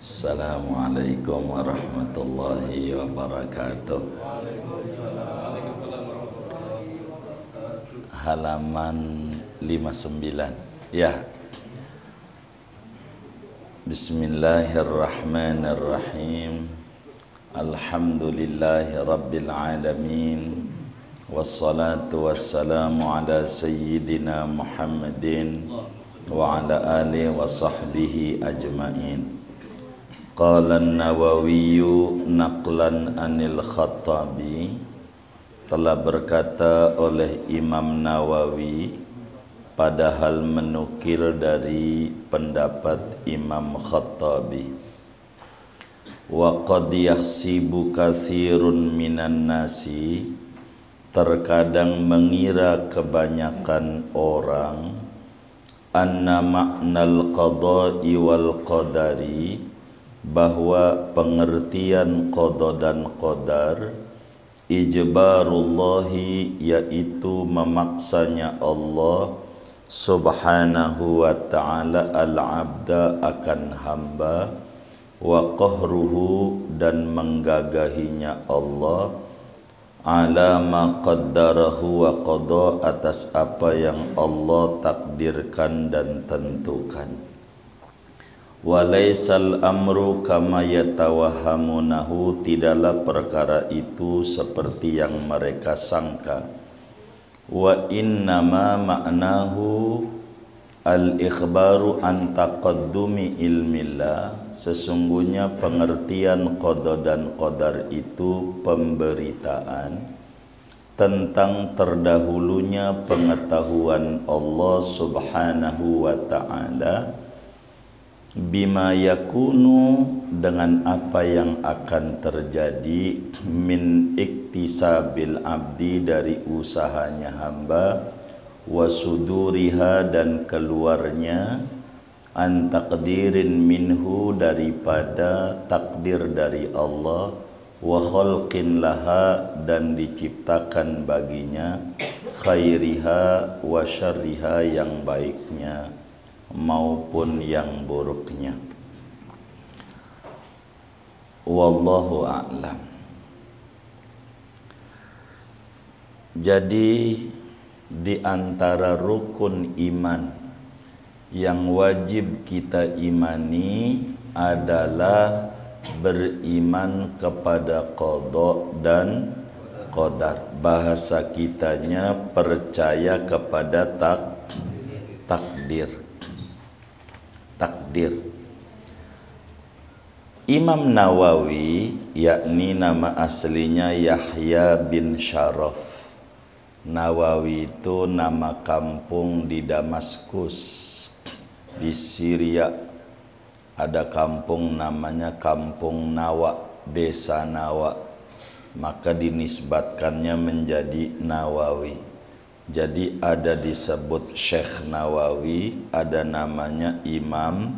Assalamualaikum warahmatullahi wabarakatuh. Halaman 59. Ya. Bismillahirrahmanirrahim. Alhamdulillahi rabbil alamin. Wassalatu wassalamu ala sayyidina Muhammadin wa ala alihi wa sahbihi ajma'in. Qala an-Nawawi naqlan anil Khattabi, telah berkata oleh Imam Nawawi padahal menukil dari pendapat Imam Khattabi, wa qad yahsibu katsirun minan nasi, terkadang mengira kebanyakan orang, anna ma'nal qada'i wal qadari, bahwa pengertian qada dan qadar, ijbarullahi, yaitu memaksanya Allah subhanahu wa ta'ala al-abda akan hamba, wa qahruhu, dan menggagahinya Allah, ala ma qaddarahu wa qada, atas apa yang Allah takdirkan dan tentukan. Walaisal amru kama yatawahhamunahu, tidaklah perkara itu seperti yang mereka sangka. Wa innama ma'nahu al-ikhbaru an taqaddumi ilmillah, sesungguhnya pengertian qada dan qadar itu pemberitaan tentang terdahulunya pengetahuan Allah subhanahu wa ta'ala, bima yakunu, dengan apa yang akan terjadi, min iktisabil abdi, dari usahanya hamba, wasuduriha, dan keluarnya, an taqdirin minhu, daripada takdir dari Allah, wa khalqin laha, dan diciptakan baginya, khairiha wa syarriha, yang baiknya maupun yang buruknya. Wallahu a'lam. Jadi di antara rukun iman yang wajib kita imani adalah beriman kepada qada dan qadar. Bahasa kitanya percaya kepada takdir. Imam Nawawi, yakni nama aslinya Yahya bin Syaraf. Nawawi itu nama kampung di Damaskus, di Syria. Ada kampung namanya Kampung Nawa, Desa Nawa, maka dinisbatkannya menjadi Nawawi. Jadi ada disebut Syekh Nawawi, ada namanya Imam.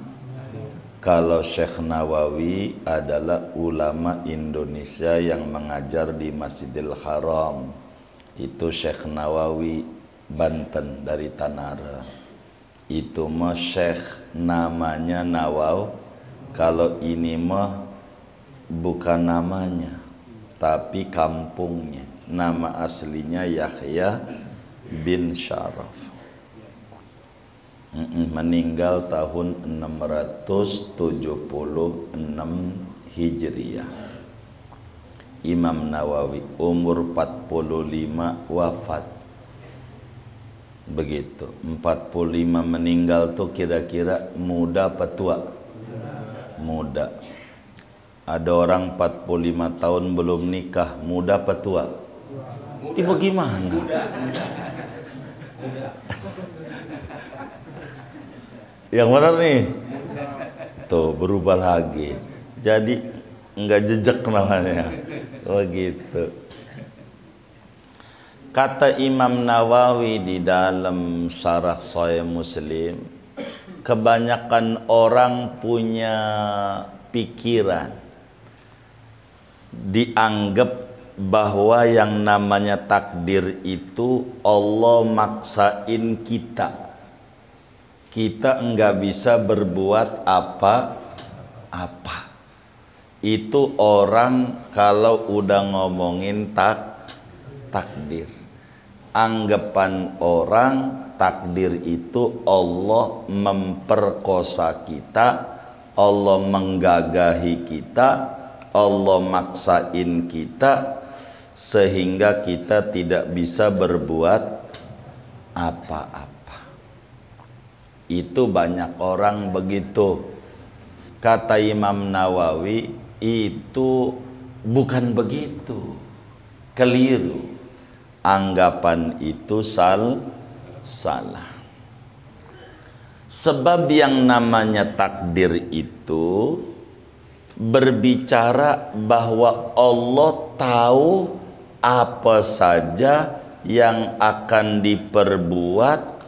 Kalau Syekh Nawawi adalah ulama Indonesia yang mengajar di Masjidil Haram. Itu Syekh Nawawi Banten, dari Tanara. Itu mah Syekh namanya Nawawi. Kalau ini mah bukan namanya, tapi kampungnya. Nama aslinya Yahya bin Syaraf. Meninggal tahun 676 Hijriah. Imam Nawawi umur 45 wafat. Begitu. 45 meninggal tuh kira-kira muda apa tua? Muda. Ada orang 45 tahun belum nikah, muda apa tua? Ibu gimana? Yang mana nih? Tuh berubah lagi. Jadi enggak jejak namanya. Oh gitu. Kata Imam Nawawi di dalam Syarah Sahih Muslim, kebanyakan orang punya pikiran dianggap bahwa yang namanya takdir itu Allah maksain kita. Kita enggak bisa berbuat apa. Itu orang kalau udah ngomongin takdir. Anggapan orang takdir itu Allah memperkosa kita, Allah menggagahi kita, Allah maksain kita sehingga kita tidak bisa berbuat apa-apa. Itu banyak orang begitu. Kata Imam Nawawi, itu bukan begitu, keliru. Anggapan itu salah. Sebab yang namanya takdir itu berbicara bahwa Allah tahu apa saja yang akan diperbuat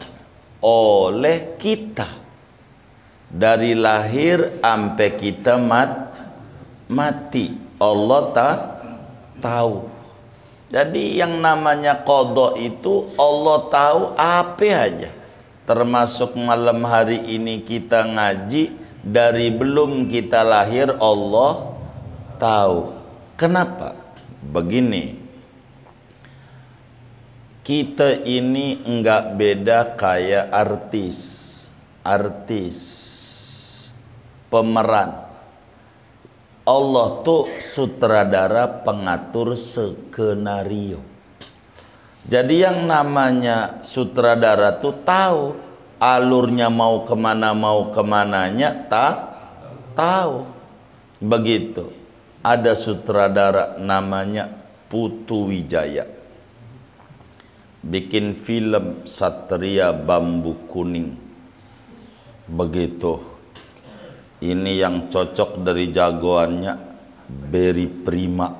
oleh kita dari lahir sampai kita mati. Allah tahu. Jadi yang namanya qada itu Allah tahu apa aja. Termasuk malam hari ini kita ngaji, dari belum kita lahir Allah tahu. Kenapa? Begini, kita ini enggak beda kayak artis, pemeran. Allah tuh sutradara, pengatur skenario. Jadi yang namanya sutradara tuh tahu alurnya mau kemananya tahu. Begitu. Ada sutradara namanya Putu Wijaya, bikin film Satria Bambu Kuning. Begitu. Ini yang cocok dari jagoannya Berry Prima.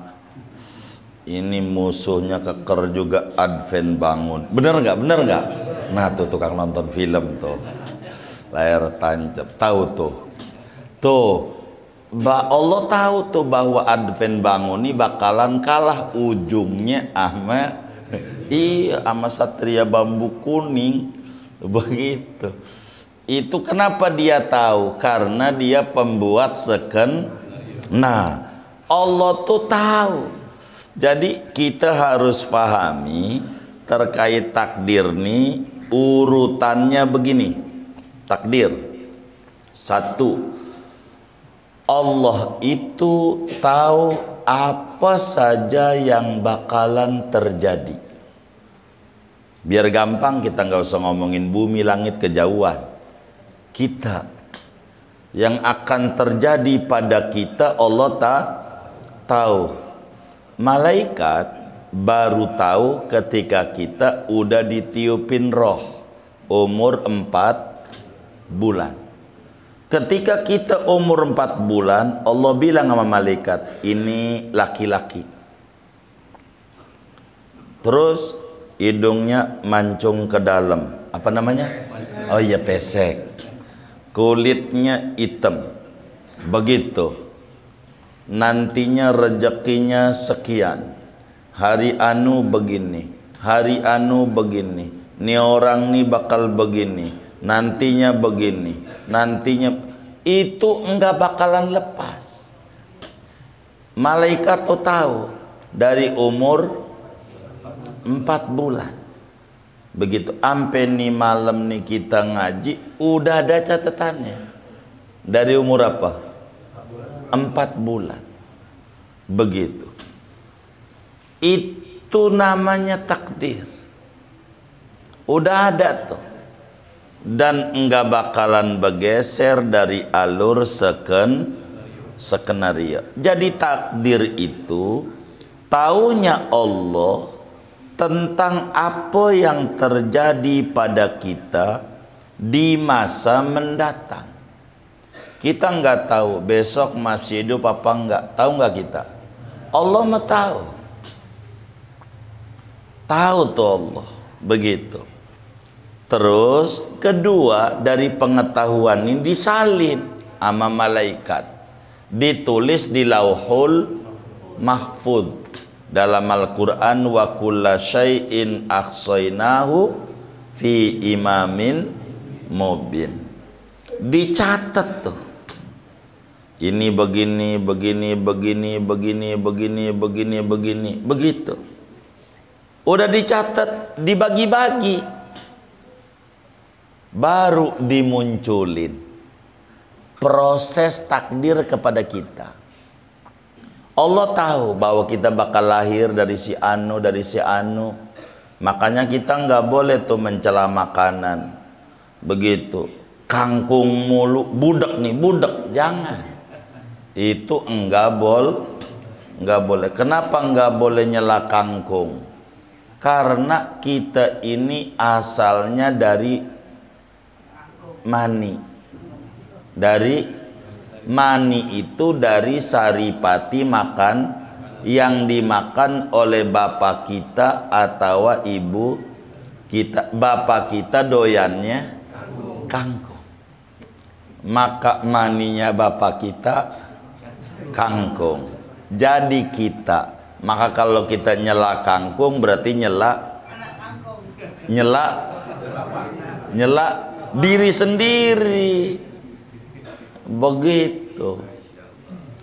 Ini musuhnya keker juga Advent Bangun. Bener nggak? Nah tuh tukang nonton film tuh, layar tancap, tahu tuh. Allah tahu tuh bahwa Advent Bangun ini bakalan kalah ujungnya sama Satria Bambu Kuning. Begitu. Itu kenapa dia tahu? Karena dia pembuat Nah, Allah tuh tahu. Jadi kita harus pahami terkait takdir nih, urutannya begini. Takdir. 1. Allah itu tahu apa saja yang bakalan terjadi. Biar gampang, kita nggak usah ngomongin bumi, langit, kejauhan. Kita yang akan terjadi pada kita Allah tahu. Malaikat baru tahu ketika kita udah ditiupin roh umur 4 bulan. Ketika kita umur 4 bulan, Allah bilang sama malaikat, ini laki-laki. Terus hidungnya mancung ke dalam. Apa namanya? Oh iya, pesek. Kulitnya hitam. Begitu. Nantinya rezekinya sekian. Hari anu begini, hari anu begini. Nih orang nih bakal begini, nantinya begini, nantinya itu enggak bakalan lepas. Malaikat tuh tahu dari umur 4 bulan. Begitu sampai nih malam nih kita ngaji, udah ada catatannya. Dari umur apa? 4 bulan. Begitu. Itu namanya takdir. Udah ada tuh. Dan enggak bakalan bergeser dari alur skenario. Jadi takdir itu taunya Allah tentang apa yang terjadi pada kita di masa mendatang. Kita nggak tahu besok masih hidup apa enggak. Tahu nggak kita? Allah mah tahu. Tahu tuh Allah. Begitu. Terus kedua, dari pengetahuan ini disalin sama malaikat. Ditulis di Lauhul Mahfudz. Dalam Al-Quran, wa kulla syai'in ahsainahu fi imamin mubin. Dicatat tuh. Ini begini, begini, begini, begini, begini, begini, begini, begitu. Udah dicatat, dibagi-bagi, baru dimunculin proses takdir kepada kita. Allah tahu bahwa kita bakal lahir dari si anu, dari si anu. Makanya kita nggak boleh tuh mencela makanan. Begitu, kangkung mulu, budak nih, budak, jangan. Itu nggak boleh. Kenapa nggak boleh nyela kangkung? Karena kita ini asalnya dari mani. Dari mani itu dari saripati makan yang dimakan oleh bapak kita atau ibu kita. Bapak kita doyannya kangkung, maka maninya bapak kita kangkung. Jadi kita, maka kalau kita nyela kangkung berarti nyela diri sendiri. Begitu.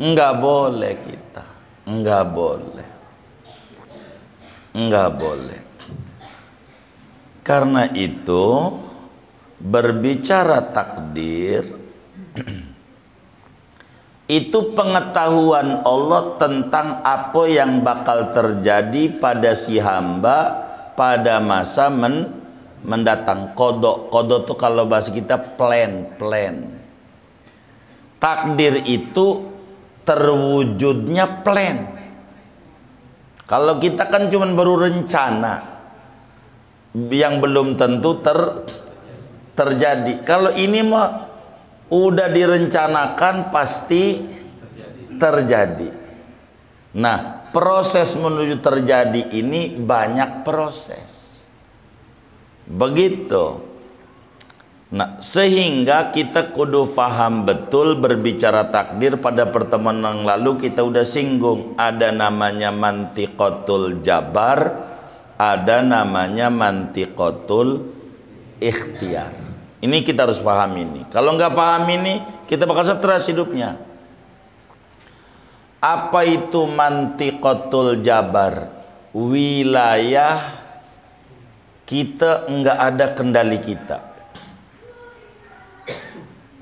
Enggak boleh kita. Enggak boleh. Enggak boleh. Karena itu berbicara takdir itu pengetahuan Allah tentang apa yang bakal terjadi pada si hamba pada masa mendatang. Kodok itu kalau bahasa kita plan. Takdir itu terwujudnya plan. Kalau kita kan cuma baru rencana yang belum tentu terjadi. Kalau ini mah udah direncanakan pasti terjadi. Nah, proses menuju terjadi ini banyak proses. Begitu. Nah, sehingga kita kudu faham betul berbicara takdir. Pada pertemuan yang lalu kita udah singgung, ada namanya mantiqatul jabar, ada namanya mantiqatul ikhtiar. Ini kita harus paham ini. Kalau nggak paham ini, kita bakal stres hidupnya. Apa itu mantiqatul jabar? Wilayah kita nggak ada kendali kita.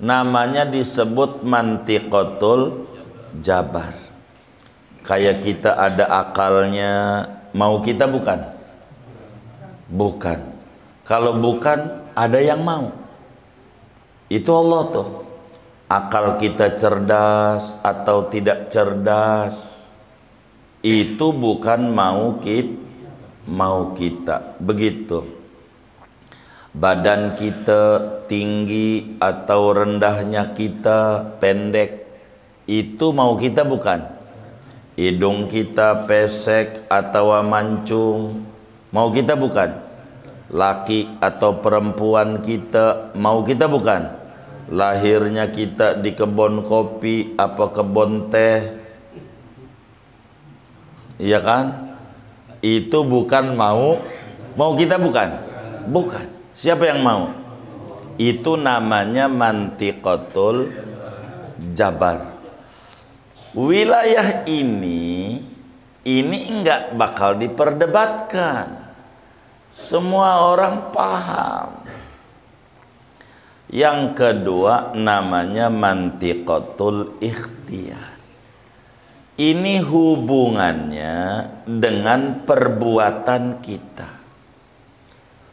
Namanya disebut mantiqatul jabar. Kayak kita ada akalnya, mau kita bukan? Bukan. Kalau bukan, ada yang mau. Itu Allah tuh. Akal kita cerdas atau tidak cerdas, itu bukan mau kita. Begitu. Badan kita tinggi atau rendahnya kita, pendek, itu mau kita bukan? Hidung kita pesek atau mancung, mau kita bukan? Laki atau perempuan kita, mau kita bukan? Lahirnya kita di kebun kopi apa kebun teh, iya kan? Itu bukan mau kita bukan? Bukan. Siapa yang mau? Itu namanya mantiqatul jabar. Wilayah ini enggak bakal diperdebatkan. Semua orang paham. Yang kedua namanya mantiqatul ikhtiar. Ini hubungannya dengan perbuatan kita.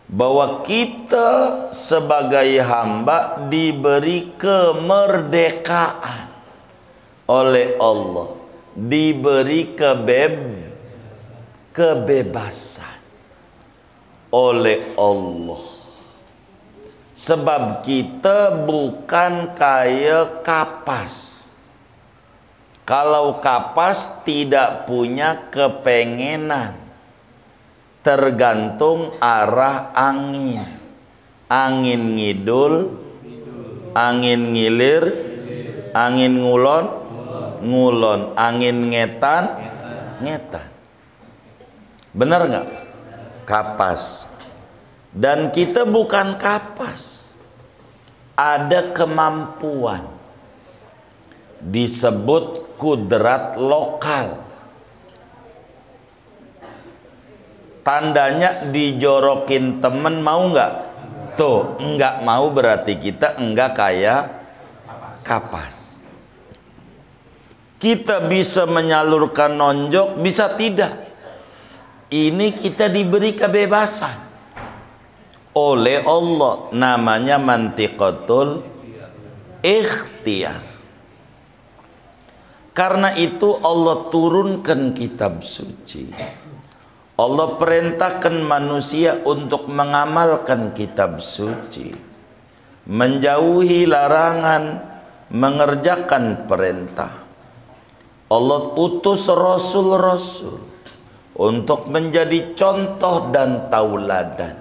Bahwa kita sebagai hamba diberi kemerdekaan oleh Allah, diberi kebebasan oleh Allah. Sebab kita bukan kayak kapas. Kalau kapas tidak punya kepengenan, tergantung arah angin. Angin ngidul, angin ngilir, angin ngulon, angin ngetan. Benar nggak? Kapas. Dan kita bukan kapas. Ada kemampuan. disebut kudrat lokal. Tandanya dijorokin temen mau nggak? Tuh, nggak mau berarti kita enggak kayak kapas. Kita bisa menyalurkan nonjok, bisa tidak. Ini kita diberi kebebasan oleh Allah, namanya mantiqatul ikhtiyar. Karena itu Allah turunkan kitab suci. Allah perintahkan manusia untuk mengamalkan kitab suci, menjauhi larangan, mengerjakan perintah. Allah utus rasul-rasul untuk menjadi contoh dan tauladan,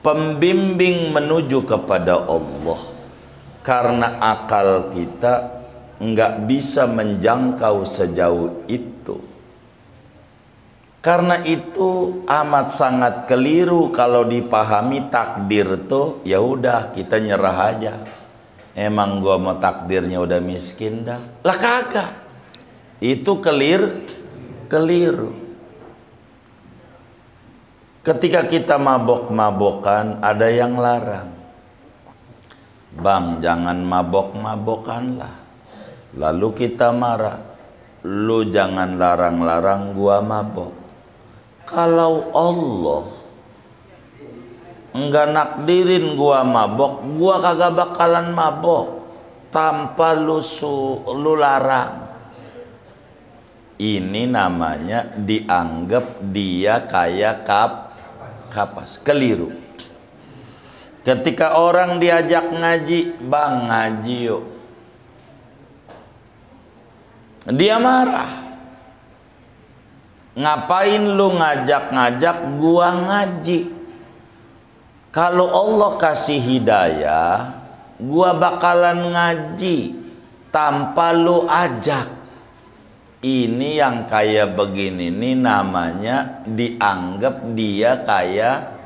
pembimbing menuju kepada Allah. Karena akal kita enggak bisa menjangkau sejauh itu. Karena itu amat sangat keliru kalau dipahami takdir tuh ya udah kita nyerah aja. Emang gua mau takdirnya udah miskin dah. Lah kagak. Itu keliru. Ketika kita mabok-mabokan ada yang larang. Bang, jangan mabok-mabokan lah. Lalu kita marah. Lu jangan larang-larang gua mabok. Kalau Allah enggak nakdirin gua mabok, gua kagak bakalan mabok tanpa lu larang. Ini namanya dianggap dia kayak kapas. Keliru. Ketika orang diajak ngaji, bang ngaji yuk, dia marah. Ngapain lu ngajak-ngajak gua ngaji? Kalau Allah kasih hidayah, gua bakalan ngaji tanpa lu ajak. Ini yang kayak begini nih namanya dianggap dia kayak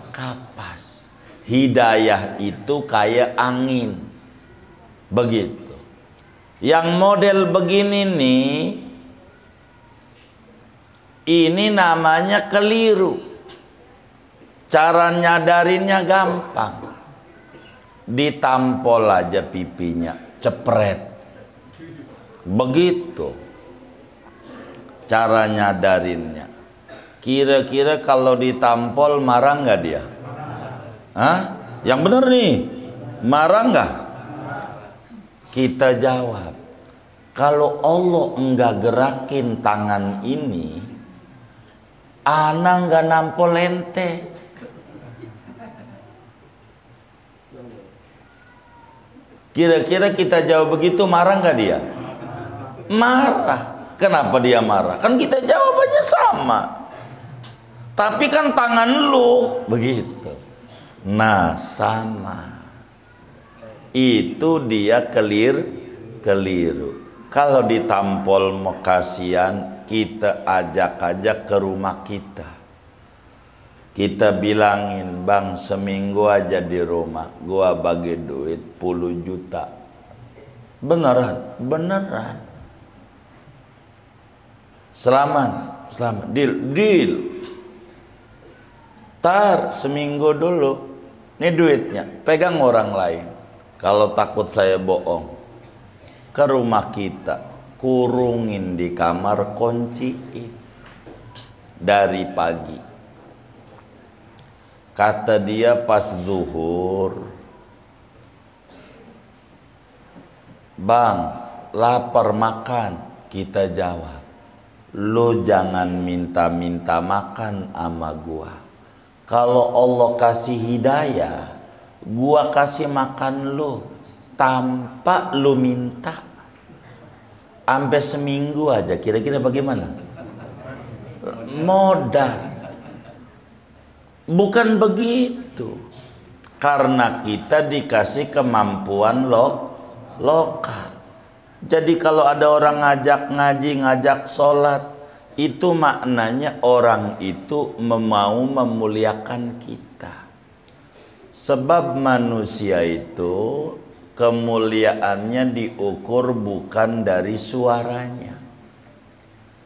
kapas. Hidayah itu kayak angin. Begitu. Yang model begini nih, ini namanya keliru. Cara nyadarinnya gampang. Ditampol aja pipinya, cepret. Begitu cara nyadarinnya. Kira-kira kalau ditampol marah nggak dia? Hah? Yang bener nih, marah nggak? Kita jawab, kalau Allah enggak gerakin tangan ini, ana nggak nampol ente. Kira-kira kita jawab begitu, marah nggak dia? Marah. Kenapa dia marah? Kan kita jawabannya sama. Tapi kan tangan lu begitu. Nah sama. Itu dia keliru. Kalau ditampol mau kasihan, kita ajak-ajak ke rumah kita. Kita bilangin, bang seminggu aja di rumah, gua bagi duit 10 juta. Beneran. Selamat, deal. Tar seminggu dulu, ini duitnya, pegang orang lain. Kalau takut saya bohong, ke rumah kita, kurungin di kamar, kunciin dari pagi. Kata dia pas zuhur, bang lapar makan. Kita jawab, lu jangan minta-minta makan sama gua. Kalau Allah kasih hidayah, gua kasih makan lu tanpa lu minta. Sampai seminggu aja, kira-kira bagaimana? Modal. Bukan begitu. Karena kita dikasih kemampuan lokal. Jadi kalau ada orang ngajak ngaji, ngajak sholat, itu maknanya orang itu mau memuliakan kita. Sebab manusia itu kemuliaannya diukur bukan dari suaranya.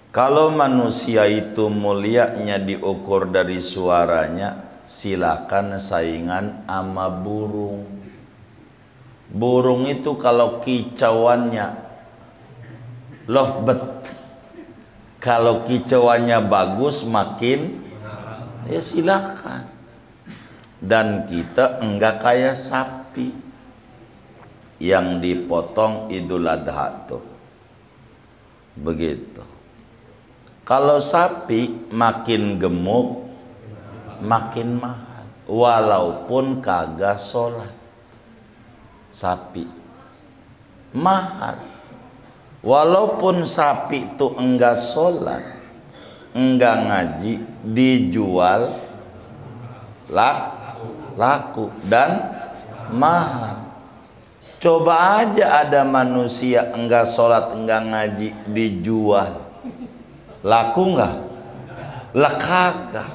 Kalau manusia itu mulianya diukur dari suaranya, silakan saingan sama burung. Burung itu kalau kicauannya lohbet, kalau kicauannya bagus makin ya silakan. Dan kita enggak kayak sapi yang dipotong Idul Adha tuh. Begitu. Kalau sapi makin gemuk makin mahal, walaupun kagak sholat. Sapi mahal, walaupun sapi itu enggak sholat, enggak ngaji, dijual laku dan mahal. Coba aja ada manusia enggak sholat, enggak ngaji, dijual, laku enggak? Lah kagak.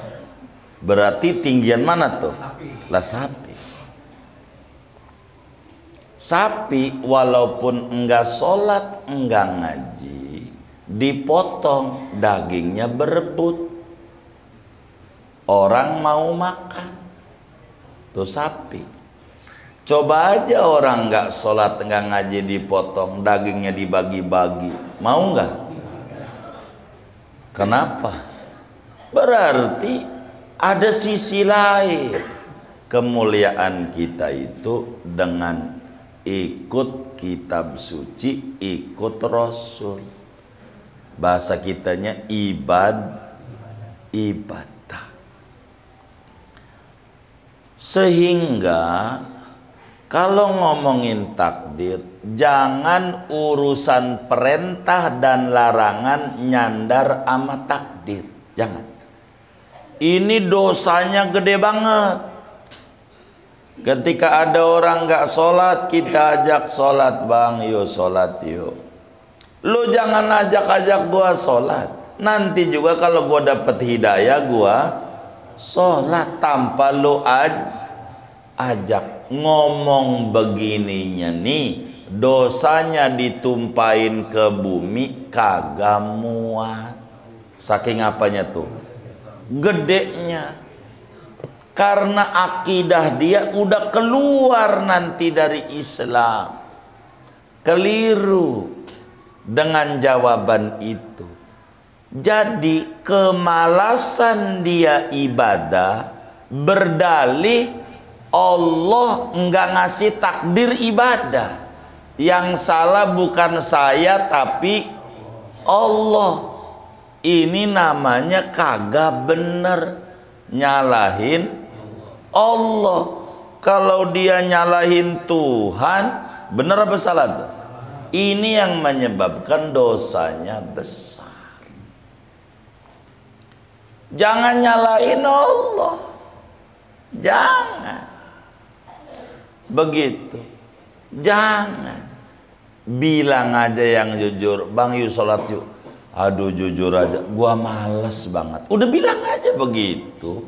Berarti tinggian mana tuh? Lah sapi. Sapi walaupun enggak sholat, enggak ngaji, dipotong, dagingnya berebut. Orang mau makan. Tuh sapi. Coba aja orang enggak sholat, enggak ngaji, dipotong, dagingnya dibagi-bagi. Mau enggak? Kenapa? Berarti ada sisi lain. Kemuliaan kita itu dengan ikut kitab suci, ikut Rasul. Bahasa kitanya ibadah. Sehingga kalau ngomongin takdir, jangan urusan perintah dan larangan nyandar sama takdir. Jangan. Ini dosanya gede banget. Ketika ada orang gak sholat, kita ajak sholat. Bang, yuk sholat yuk. Lu jangan ajak-ajak gua sholat. Nanti juga kalau gua dapet hidayah, gua sholat tanpa lu ajak. Ngomong begininya nih, dosanya ditumpahin ke bumi kagak muat. Saking apanya tuh? Gedenya. Karena akidah dia udah keluar nanti dari Islam. Keliru dengan jawaban itu. Jadi kemalasan dia ibadah berdalih Allah enggak ngasih takdir ibadah. Yang salah bukan saya tapi Allah. Ini namanya kagak bener, nyalahin Allah. Kalau dia nyalahin Tuhan, bener apa salah tuh? Ini yang menyebabkan dosanya besar. Jangan nyalahin Allah. Jangan. Begitu. Jangan. Bilang aja yang jujur, Bang yuk sholat yuk. Aduh jujur aja, gua males banget. Udah bilang aja begitu.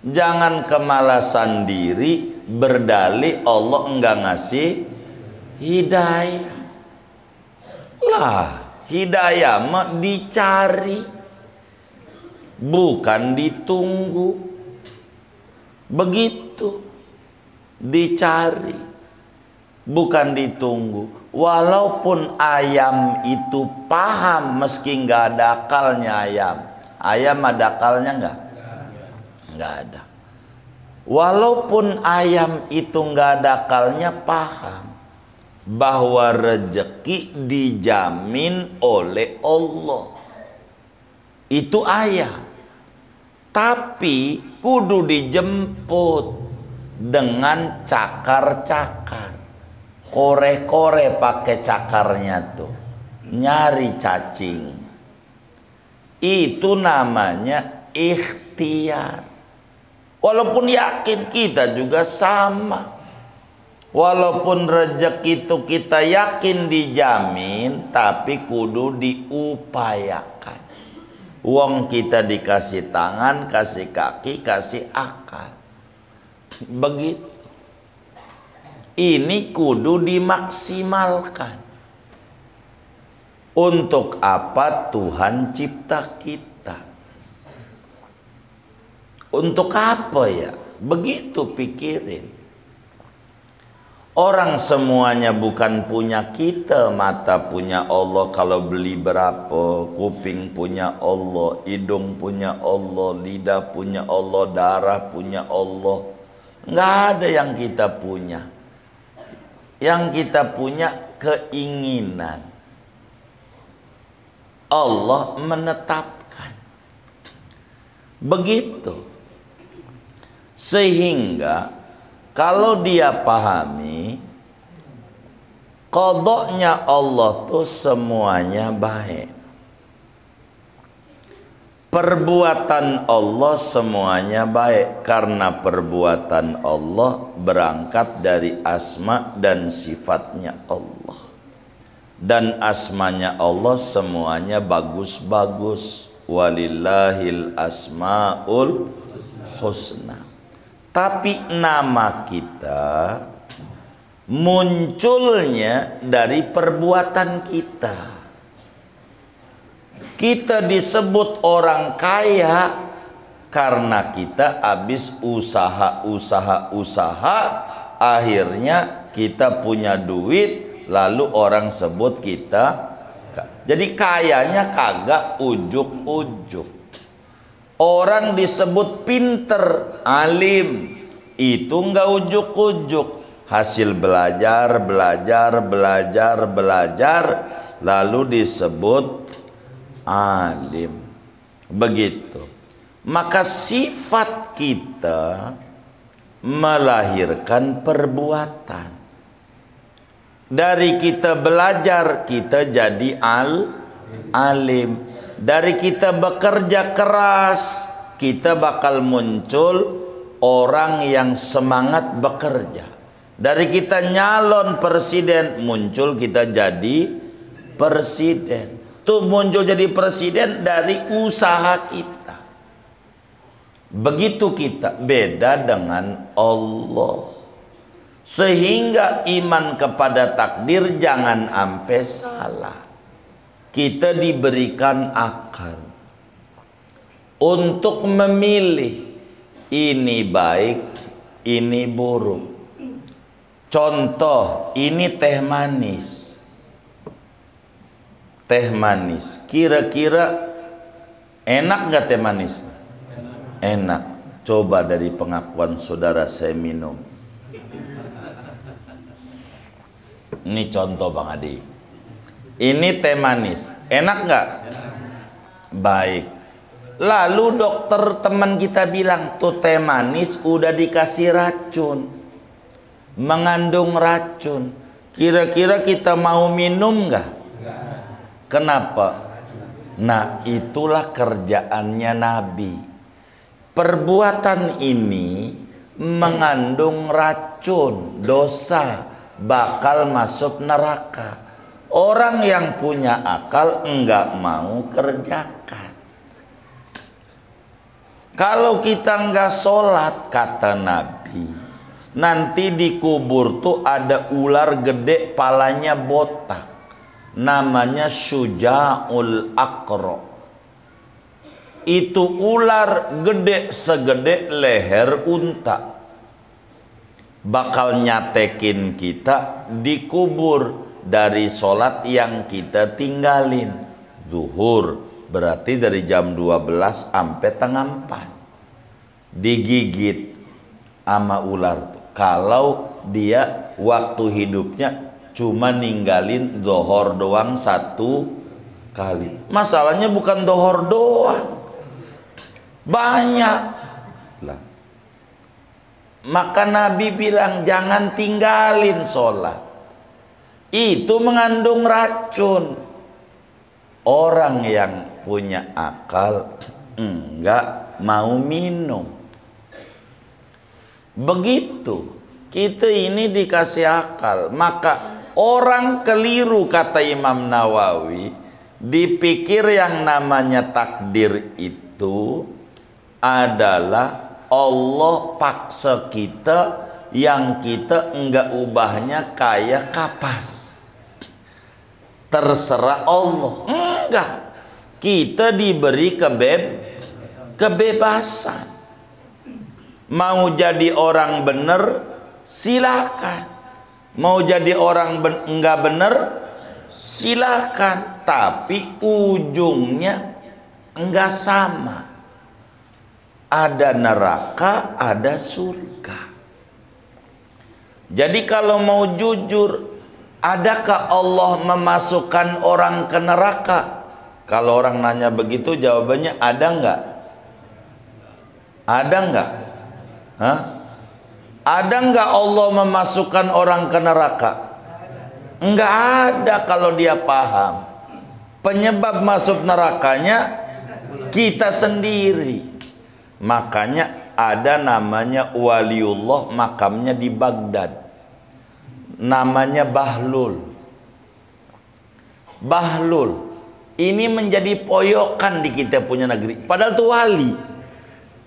Jangan kemalasan diri berdalih Allah enggak ngasih hidayah. Lah, hidayah mah dicari, bukan ditunggu. Begitu. Dicari, bukan ditunggu. Walaupun ayam itu paham, meski nggak ada akalnya ayam. Ayam ada akalnya nggak? Nggak ada. Walaupun ayam itu nggak ada akalnya, paham bahwa rezeki dijamin oleh Allah. Itu ayam. Tapi kudu dijemput dengan cakar-cakar. Kore-kore pakai cakarnya tuh, nyari cacing. Itu namanya ikhtiar. Walaupun yakin kita juga sama. Walaupun rezeki itu kita yakin dijamin, tapi kudu diupayakan. Wong kita dikasih tangan, kasih kaki, kasih akal. Begitu. ini kudu dimaksimalkan. Untuk apa Tuhan cipta kita? Untuk apa ya? Begitu pikirin. Orang semuanya bukan punya kita. Mata punya Allah kalau beli berapa, kuping punya Allah, hidung punya Allah, lidah punya Allah, darah punya Allah. Nggak ada yang kita punya. Yang kita punya keinginan. Allah menetapkan. Begitu. Sehingga kalau dia pahami qadanya Allah tuh semuanya baik. Perbuatan Allah semuanya baik karena perbuatan Allah berangkat dari asma dan sifatnya Allah. Dan asmanya Allah semuanya bagus-bagus. Walillahil asmaul husna. Tapi nama kita munculnya dari perbuatan kita. Kita disebut orang kaya karena kita habis usaha, akhirnya kita punya duit. Lalu orang sebut kita, jadi kayanya kagak ujuk-ujuk. Orang disebut pinter, alim, itu enggak ujuk-ujuk. Hasil belajar, lalu disebut alim. Begitu. Maka sifat kita melahirkan perbuatan. Dari kita belajar, kita jadi alim. Dari kita bekerja keras, kita bakal muncul orang yang semangat bekerja. Dari kita nyalon presiden, muncul kita jadi presiden. Tuh muncul jadi presiden dari usaha kita. Begitu kita, beda dengan Allah. Sehingga iman kepada takdir jangan sampai salah. Kita diberikan akal untuk memilih ini baik, ini buruk. Contoh, ini teh manis. Teh manis, kira-kira enak nggak teh manis? Enak. Coba dari pengakuan saudara saya minum. Ini contoh Bang Adi. Ini teh manis, enak nggak? Baik. Lalu dokter teman kita bilang tuh teh manis udah dikasih racun, mengandung racun. Kira-kira kita mau minum nggak? Kenapa? Nah, itulah kerjaannya Nabi. Perbuatan ini mengandung racun, dosa, bakal masuk neraka. Orang yang punya akal enggak mau kerjakan. Kalau kita enggak sholat, kata Nabi, nanti di kubur tuh ada ular gede, palanya botak, namanya Syuja'ul Aqra. Itu ular gede segede leher unta, bakal nyatekin kita di kubur dari sholat yang kita tinggalin. Zuhur berarti dari jam 12 sampai tengah 4 digigit sama ular tuh. Kalau dia waktu hidupnya cuma ninggalin dohor doang 1 kali. Masalahnya bukan dohor doang, banyak lah. Maka Nabi bilang jangan tinggalin sholat, itu mengandung racun. Orang yang punya akal enggak mau minum. Begitu kita ini dikasih akal. Maka orang keliru, kata Imam Nawawi, dipikir yang namanya takdir itu adalah Allah paksa kita yang kita enggak ubahnya kayak kapas. Terserah Allah. Enggak. Kita diberi kebebasan. Mau jadi orang benar, silakan. Mau jadi orang enggak benar, silakan. Tapi ujungnya enggak sama. Ada neraka, ada surga. Jadi kalau mau jujur, adakah Allah memasukkan orang ke neraka? Kalau orang nanya begitu, jawabannya ada enggak? Ada enggak? Hah? Ada enggak Allah memasukkan orang ke neraka? Enggak ada kalau dia paham. Penyebab masuk nerakanya kita sendiri. Makanya ada namanya waliullah, makamnya di Baghdad. Namanya Bahlul. Bahlul ini menjadi poyokan di kita punya negeri. Padahal itu wali.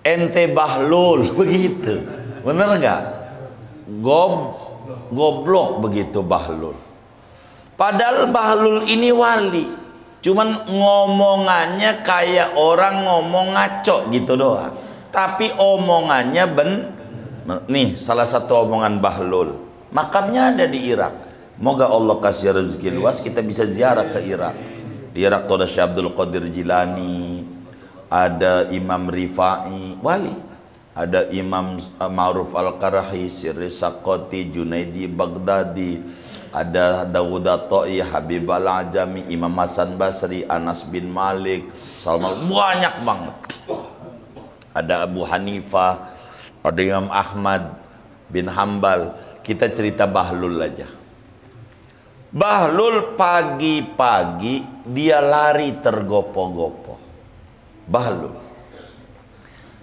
Ente Bahlul begitu. Bener nggak? Goblok begitu Bahlul. Padahal Bahlul ini wali. Cuman ngomongannya kayak orang ngomong ngaco gitu doang. Tapi omongannya nih salah satu omongan Bahlul. Makamnya ada di Irak. Moga Allah kasih rezeki luas kita bisa ziarah ke Irak. Di Irak tuh ada Syekh Abdul Qadir Jilani, ada Imam Rifai, wali. Ada Imam Ma'ruf Al-Qarahi, Sirri Sakoti, Junaidi Baghdadi, ada Dawud At-Ta'i, Habib Al-Ajami, Imam Hasan Basri, Anas bin Malik, Salman, banyak banget. Ada Abu Hanifah, ada Imam Ahmad bin Hambal. Kita cerita Bahlul aja. Bahlul pagi-pagi dia lari tergopoh-gopoh. Bahlul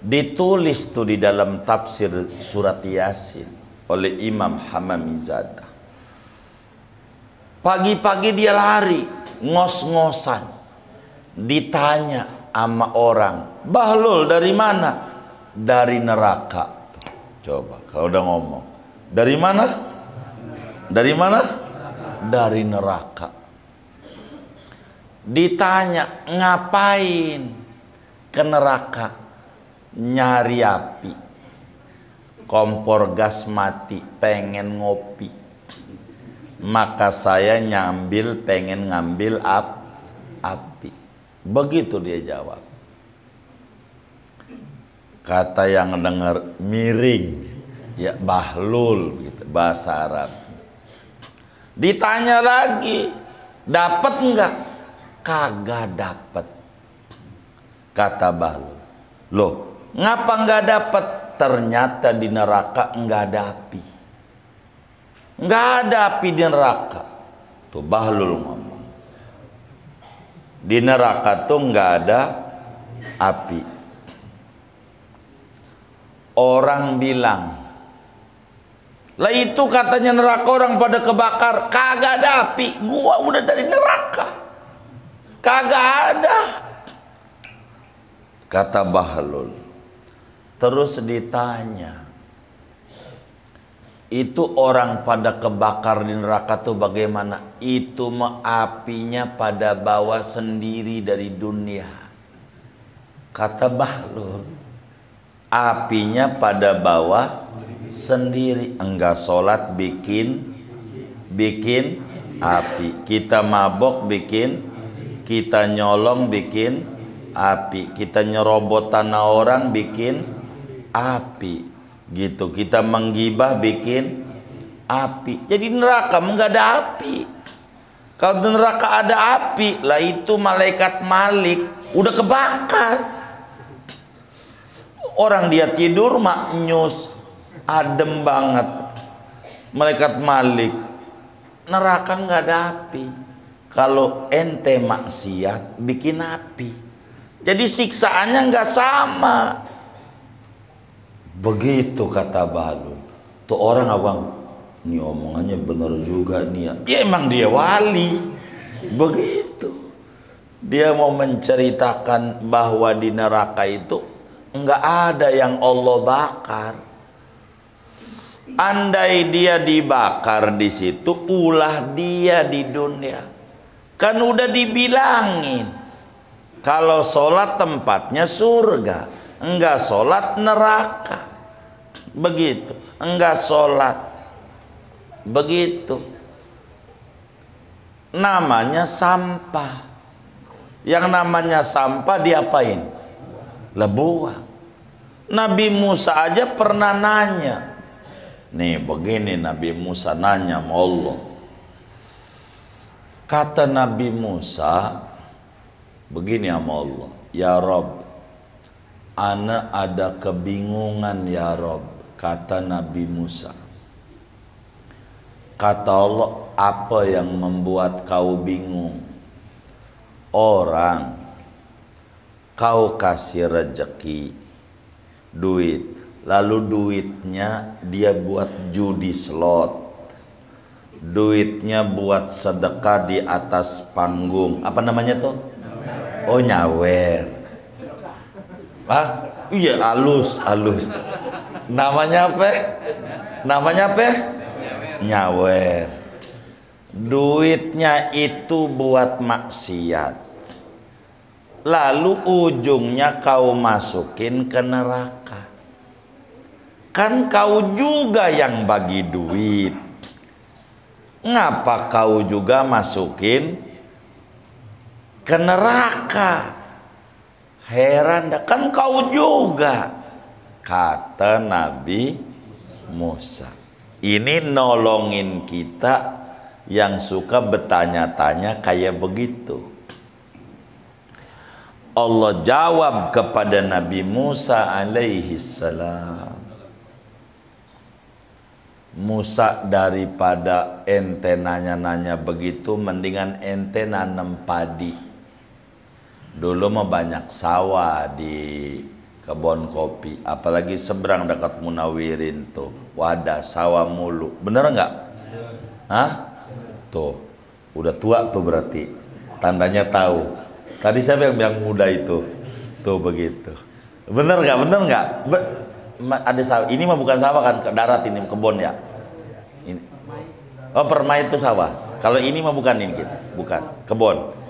ditulis tuh di dalam tafsir surat Yasin oleh Imam Hamamizadah. Pagi-pagi dia lari ngos-ngosan. Ditanya sama orang, Bahlul dari mana? Dari neraka. Coba kalau udah ngomong, dari mana? Dari mana? Dari neraka. Ditanya, ngapain ke neraka? Nyari api. Kompor gas mati, pengen ngopi. Maka saya pengen ngambil api. Begitu dia jawab. Kata yang dengar miring, ya Bahlul gitu, bahasa Arab. Ditanya lagi, dapat enggak? Kagak dapat. Kata Bahlul, loh ngapa enggak dapat? Ternyata di neraka enggak ada api. Enggak ada api di neraka. Tuh Bahlul ngomong. Di neraka tuh enggak ada api. Orang bilang, lah itu katanya neraka orang pada kebakar, kagak ada api. Gua udah dari neraka, kagak ada. Kata Bahlul. Terus ditanya, itu orang pada kebakar di neraka tuh bagaimana? Itu apinya pada bawa sendiri dari dunia. Kata Bahlul, apinya pada bawah sendiri. Enggak sholat bikin api. Kita mabok bikin, kita nyolong bikin api. Kita nyerobot tanah orang bikin api. Gitu. Kita menggibah bikin api. Jadi neraka enggak ada api. Kalau di neraka ada api, lah itu malaikat Malik udah kebakar. Orang dia tidur maknyus, adem banget. Malaikat Malik, neraka nggak ada api. Kalau ente maksiat bikin api, jadi siksaannya nggak sama. Begitu kata Bahlul. Tuh orang abang, ini omongannya bener juga nih ya. Ya emang dia wali. Begitu. Dia mau menceritakan bahwa di neraka itu enggak ada yang Allah bakar. Andai dia dibakar di situ, ulah dia di dunia. Kan udah dibilangin, kalau sholat tempatnya surga, enggak sholat neraka. Begitu, enggak sholat. Begitu. Namanya sampah. Yang namanya sampah diapain? Buang. Nabi Musa aja pernah nanya. Nih begini, Nabi Musa nanya sama Allah. Kata Nabi Musa begini sama Allah, ya Rob, ana ada kebingungan ya Rob. Kata Nabi Musa. Kata Allah, apa yang membuat kau bingung? Orang kau kasih rezeki duit, lalu duitnya dia buat judi slot, duitnya buat sedekah di atas panggung, apa namanya tuh? Oh, nyawer. Ah, iya, halus. Namanya apa? Nyawer. Duitnya itu buat maksiat, lalu ujungnya kau masukin ke neraka. Kan kau juga yang bagi duit, ngapa kau juga masukin ke neraka? Heran dah, kan kau juga. Kata Nabi Musa. Ini nolongin kita yang suka bertanya-tanya kayak begitu. Allah jawab kepada Nabi Musa alaihi salam, Musa, daripada ente nanya-nanya begitu, mendingan ente nanam padi. Dulu mah banyak sawah di kebun kopi, apalagi seberang dekat Munawirin tuh, wadah sawah mulu. Bener nggak? Hah? Tuh, udah tua tuh berarti, tandanya tahu. Tadi siapa yang bilang muda itu? Tuh begitu. Bener nggak? Ada sawah. Ini mah bukan sawah kan, ke darat ini kebun ya. Ini. Oh, permai itu sawah. Kalau ini mah bukan ini, bukan kebun.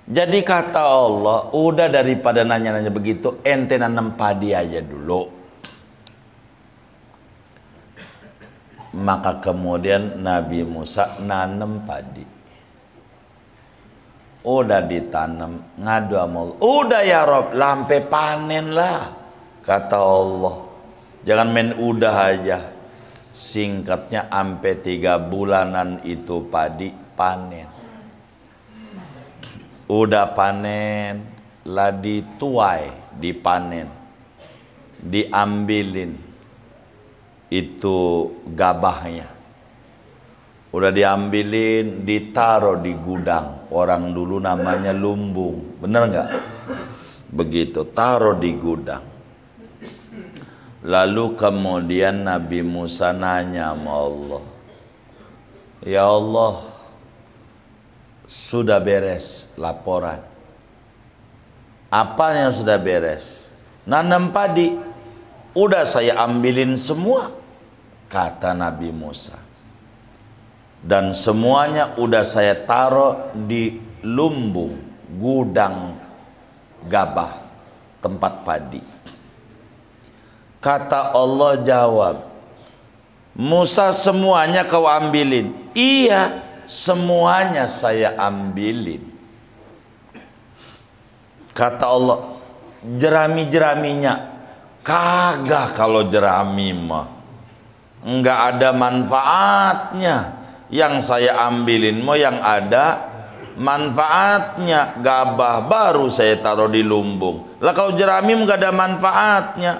Jadi kata Allah, udah daripada nanya-nanya begitu, ente nanam padi aja dulu. Maka kemudian Nabi Musa nanam padi. Udah ditanam, ngadu sama Allah. Udah ya Rob, lampe panen lah. Kata Allah, jangan main udah aja. Singkatnya ampe 3 bulanan itu padi panen. Udah panen, lah dituai, dipanen, diambilin itu gabahnya. Udah diambilin, ditaruh di gudang. Orang dulu namanya lumbung, bener nggak? Begitu, taruh di gudang. Lalu kemudian Nabi Musa nanya sama Allah, ya Allah, sudah beres laporan. Apa yang sudah beres? Nanam padi. Udah saya ambilin semua, kata Nabi Musa. Dan semuanya udah saya taruh di lumbung, gudang gabah, tempat padi. Kata Allah jawab, Musa, semuanya kau ambilin? Iya, semuanya saya ambilin. Kata Allah, jerami-jeraminya? Kagak, kalau jerami mah enggak ada manfaatnya. Yang saya ambilin mau yang ada manfaatnya. Gabah baru saya taruh di lumbung. Lah kalau jerami enggak ada manfaatnya,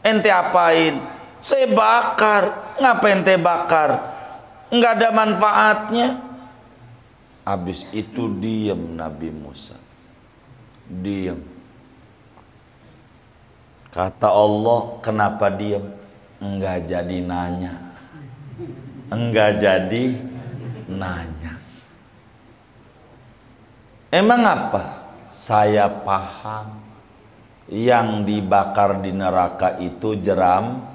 ente apain? Saya bakar. Ngapa ente bakar? Enggak ada manfaatnya. Habis itu diam Nabi Musa. Diam. Kata Allah, kenapa diam? Enggak jadi nanya. Enggak jadi nanya. Emang apa? Saya paham. Yang dibakar di neraka itu jeram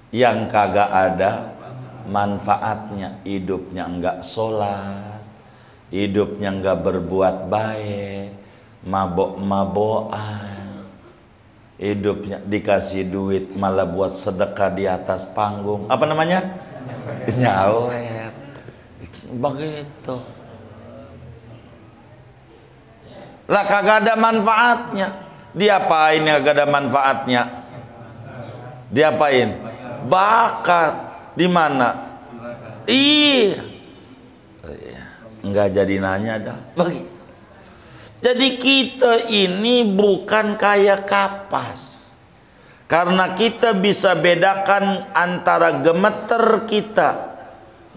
yang kagak ada manfaatnya. Hidupnya enggak sholat, hidupnya enggak berbuat baik, mabok-mabokan, hidupnya dikasih duit malah buat sedekah di atas panggung. Apa namanya? Nyawet. Begitu. Lah kagak ada manfaatnya. Diapain ya kagak ada manfaatnya? Diapain? Bakar. Di mana? Iya. Enggak jadi nanya dah. Begitu. Jadi kita ini bukan kayak kapas. Karena kita bisa bedakan antara gemeter kita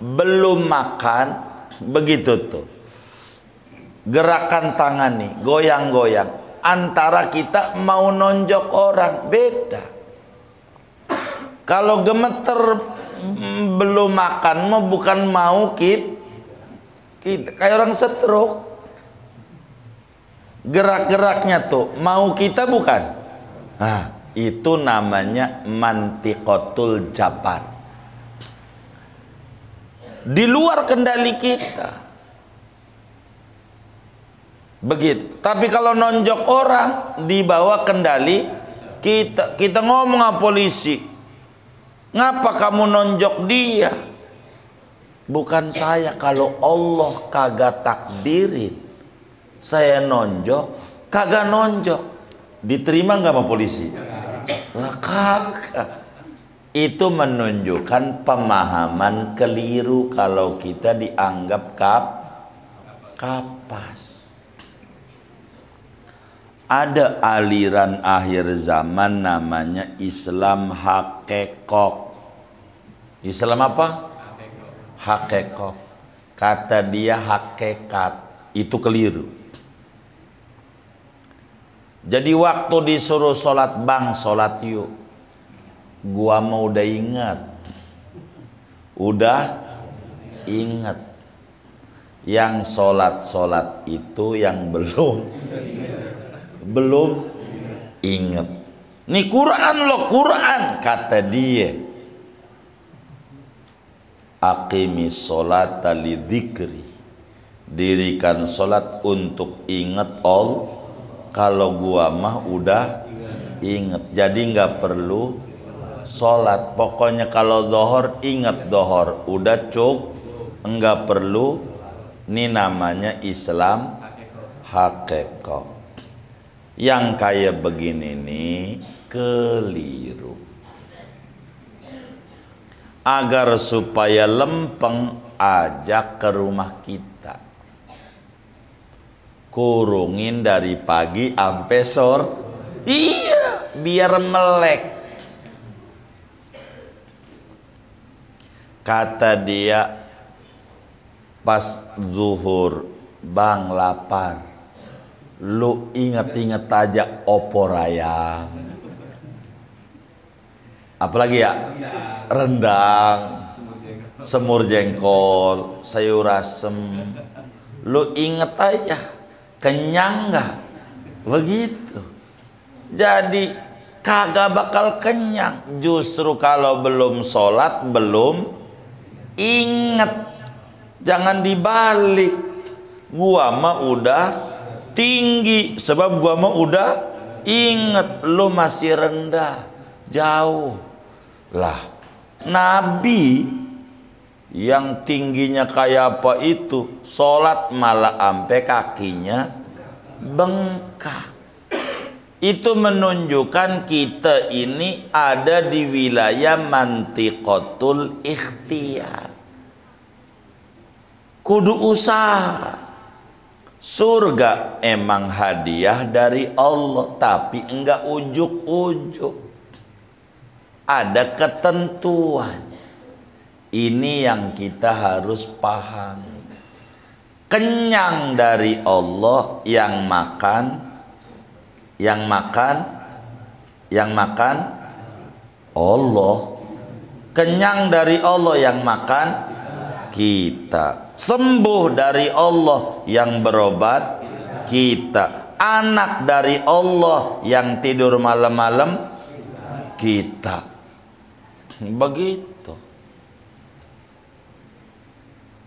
belum makan, begitu tuh. Gerakan tangan nih, goyang-goyang. Antara kita mau nonjok orang, beda. Kalau gemeter belum makan mah bukan mau kita kayak orang stroke. Gerak-geraknya tuh mau kita bukan. Nah, itu namanya mantiqatul jabar. Di luar kendali kita. Begitu. Tapi kalau nonjok orang di bawah kendali kita. Kita ngomong sama polisi, ngapa kamu nonjok dia? Bukan saya. Kalau Allah kagak takdirin saya nonjok, kagak nonjok, diterima nggak sama polisi? Lah kagak. Itu menunjukkan pemahaman keliru kalau kita dianggap kapas. Ada aliran akhir zaman namanya Islam hakekok. Islam apa? Hakekok. Kata dia hakikat. Itu keliru. Jadi waktu disuruh sholat, bang sholat yuk. Gua mau udah ingat. Udah ingat. Yang sholat itu yang belum ingat. Nih Quran loh, Quran kata dia. Aqimis sholata lidzikri. Dirikan sholat untuk ingat Allah. Kalau gua mah udah ingat, jadi nggak perlu sholat. Pokoknya kalau dohor ingat dohor, udah cuk, nggak perlu. Ini namanya Islam hakikat. Yang kayak begini nih keliru. Agar supaya lempeng, ajak ke rumah kita. Kurungin dari pagi sampai sore. Iya, biar melek. Kata dia pas zuhur, bang lapar. Lu inget-inget aja opor ayam. Apalagi ya? Rendang, semur jengkol, sayur asem. Lu inget aja, kenyang nggak? Begitu. Jadi kagak bakal kenyang. Justru kalau belum sholat, belum inget. Jangan dibalik. Gua mah udah tinggi, sebab gua mah udah inget. Lu masih rendah, jauh lah. Nabi yang tingginya kayak apa itu, sholat malah ampe kakinya bengkak. Itu menunjukkan kita ini ada di wilayah mantiqatul ikhtiyar. Kudu usaha. Surga emang hadiah dari Allah, tapi enggak ujuk-ujuk. Ada ketentuan. Ini yang kita harus paham. Kenyang dari Allah yang makan Allah. Kenyang dari Allah yang makan kita. Sembuh dari Allah yang berobat kita. anak dari Allah, yang tidur malam-malam kita. Begitu.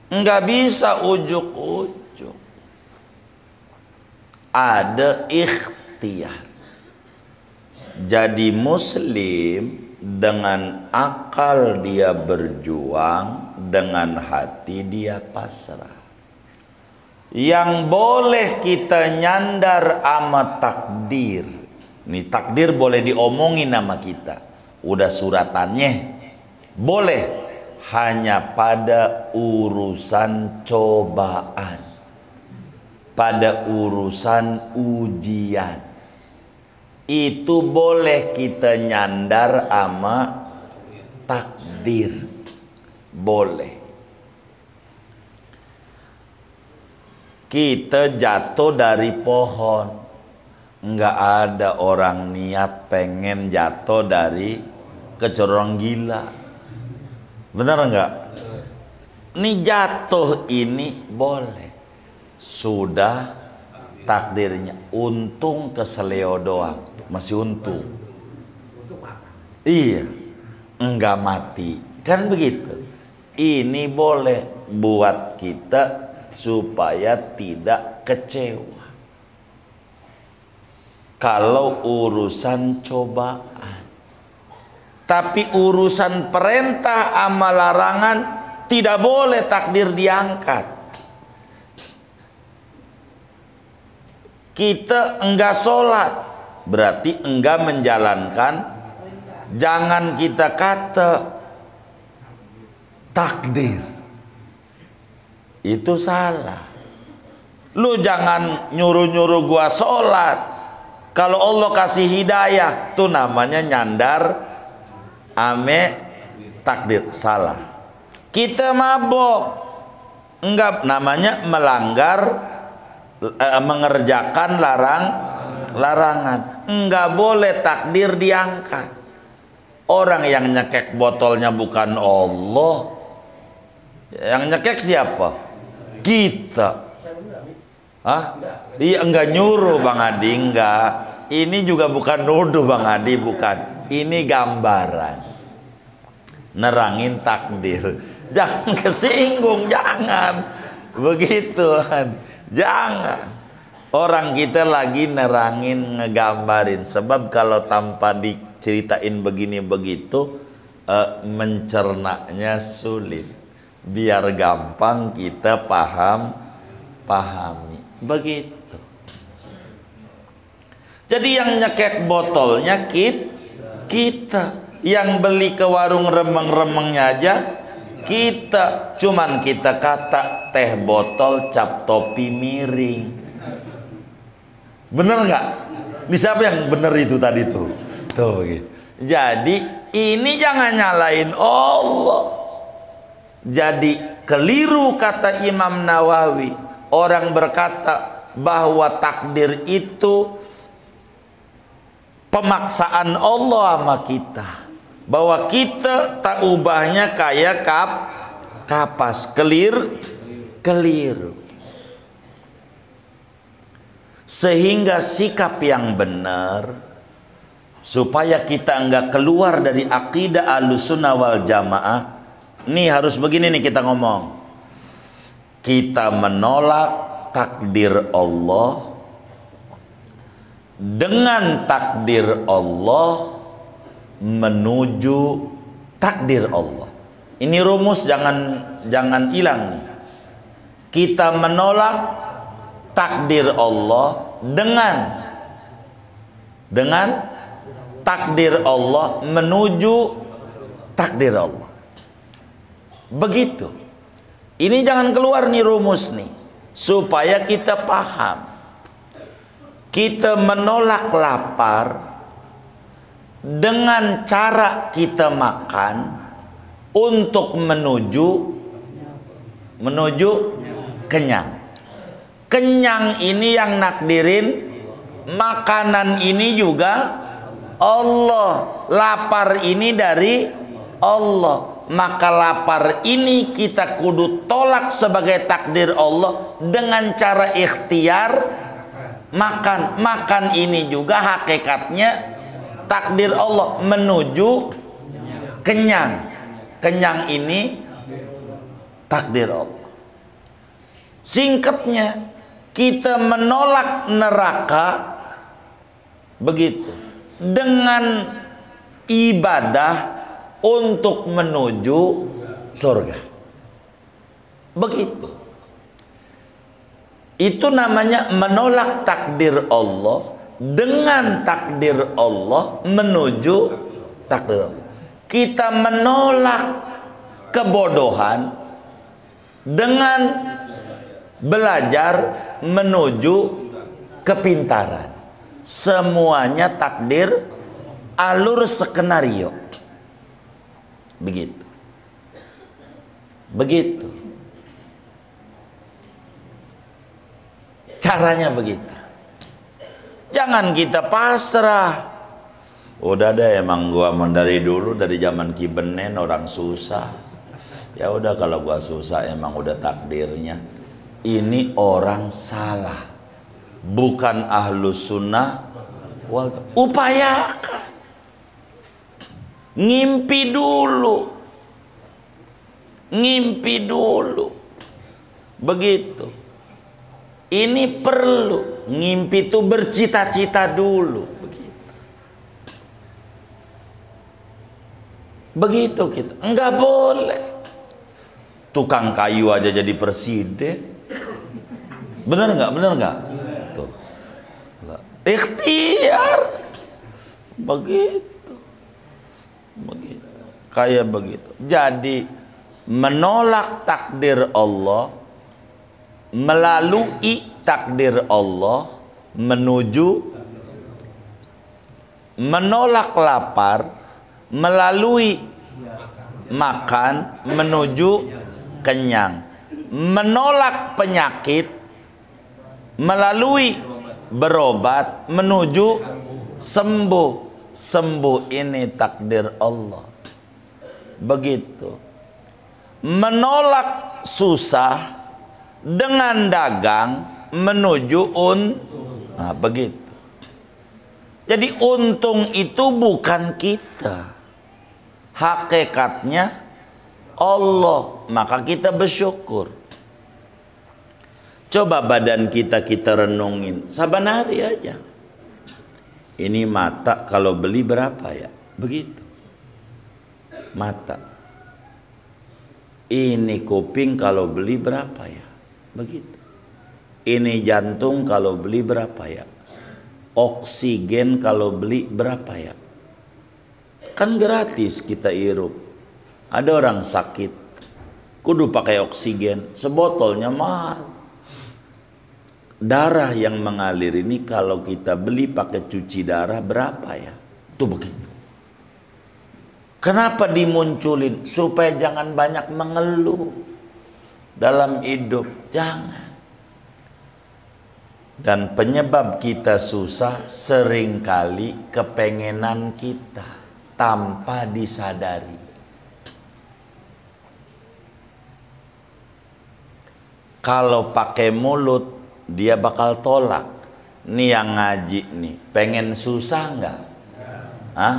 Enggak bisa ujuk-ujuk. Ada ikhtiar. Jadi muslim dengan akal dia berjuang, dengan hati dia pasrah. Yang boleh kita nyandar ama takdir. Ini takdir boleh diomongin nama kita. Udah suratannya. Boleh. Hanya pada urusan cobaan. Pada urusan ujian. Itu boleh kita nyandar ama takdir. Boleh. Kita jatuh dari pohon. Enggak ada orang niat pengen jatuh dari kecorong gila. Benar enggak? Ini jatuh ini boleh. Sudah takdirnya. Untung keseleo doang. Masih untung. Iya. Enggak mati. Kan begitu. Ini boleh buat kita supaya tidak kecewa. Kalau urusan cobaan. Tapi urusan perintah amal larangan tidak boleh takdir diangkat. Kita enggak sholat, berarti enggak menjalankan. Jangan kita kata takdir. Itu salah. Lu jangan nyuruh-nyuruh gua sholat. Kalau Allah kasih hidayah, tuh namanya nyandar ame takdir. Salah. Kita mabok, enggak, namanya melanggar, mengerjakan larangan. Enggak boleh takdir diangkat. Orang yang nyekek botolnya bukan Allah. Yang nyekek siapa? Kita. Hah? Iya, enggak nyuruh Bang Adi, enggak. Ini juga bukan nuduh Bang Adi, bukan. Ini gambaran. Nerangin takdir. Jangan kesinggung, jangan. Begitu. Jangan. Orang kita lagi nerangin, ngegambarin. Sebab kalau tanpa diceritain begini begitu, mencernanya sulit. Biar gampang kita pahami. Begitu. Jadi yang nyekek botolnya kita. Yang beli ke warung remeng-remengnya aja kita. Cuman kita kata teh botol cap topi miring. Bener nggak? Di siapa yang bener itu tadi tuh? Tuh gitu. Jadi ini jangan nyalain Allah. Jadi keliru kata Imam Nawawi. Orang berkata bahwa takdir itu pemaksaan Allah sama kita. Bahwa kita tak ubahnya kayak kapas. Keliru. Sehingga sikap yang benar, supaya kita enggak keluar dari akidah Ahlussunnah wal Jamaah. Nih harus begini nih kita ngomong. Kita menolak takdir Allah dengan takdir Allah menuju takdir Allah. Ini rumus jangan hilang nih. Kita menolak takdir Allah dengan takdir Allah menuju takdir Allah. Begitu. Ini jangan keluar nih rumus nih, supaya kita paham. Kita menolak lapar dengan cara kita makan untuk menuju kenyang. Kenyang ini yang nakdirin, makanan ini juga Allah. Lapar ini dari Allah. Maka lapar ini kita kudu tolak sebagai takdir Allah dengan cara ikhtiar Makan ini juga hakikatnya takdir Allah menuju kenyang. Kenyang ini takdir Allah. Singkatnya, kita menolak neraka begitu dengan ibadah untuk menuju surga. Begitu. Itu namanya menolak takdir Allah dengan takdir Allah menuju takdir Allah. Kita menolak kebodohan dengan belajar menuju kepintaran. Semuanya takdir, alur skenario. Begitu. Begitu. Caranya begitu. Jangan kita pasrah. Udah deh, emang gua dari dulu dari zaman Kibenen orang susah. Ya udah, kalau gua susah emang udah takdirnya. Ini orang salah. Bukan ahlus sunnah. Upayakan. Ngimpi dulu. Ngimpi dulu. Begitu. Ini perlu. Ngimpi itu bercita-cita dulu. Begitu kita. Enggak boleh. Tukang kayu aja jadi presiden. Bener nggak? Bener nggak? Tuh. Ikhtiar. Begitu. Begitu. Kayak begitu. Jadi menolak takdir Allah melalui takdir Allah menuju, menolak lapar melalui makan menuju kenyang, menolak penyakit melalui berobat menuju sembuh. Sembuh ini takdir Allah. Begitu. Menolak susah dengan dagang menuju nah, begitu. Jadi untung itu bukan kita, hakikatnya Allah. Maka kita bersyukur. Coba badan kita renungin saban hari aja. Ini mata kalau beli berapa ya? Begitu. Mata. Ini kuping kalau beli berapa ya? Begitu. Ini jantung kalau beli berapa ya? Oksigen kalau beli berapa ya? Kan gratis kita hirup. Ada orang sakit kudu pakai oksigen, sebotolnya mahal. Darah yang mengalir ini kalau kita beli pakai cuci darah berapa ya? Tuh begitu. Kenapa dimunculin? Supaya jangan banyak mengeluh dalam hidup. Jangan. Dan penyebab kita susah seringkali kepengenan kita tanpa disadari. Kalau pakai mulut dia bakal tolak. Nih yang ngaji nih, pengen susah enggak? Hah?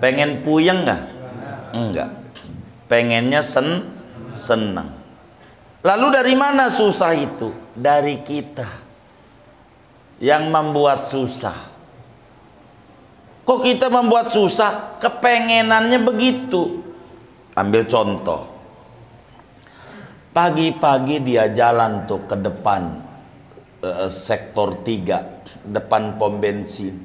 Pengen puyeng enggak? Enggak. Pengennya senang. Lalu dari mana susah itu? Dari kita yang membuat susah. Kok kita membuat susah? Kepengenannya begitu. Ambil contoh. Pagi-pagi dia jalan tuh ke depan sektor 3, depan pom bensin.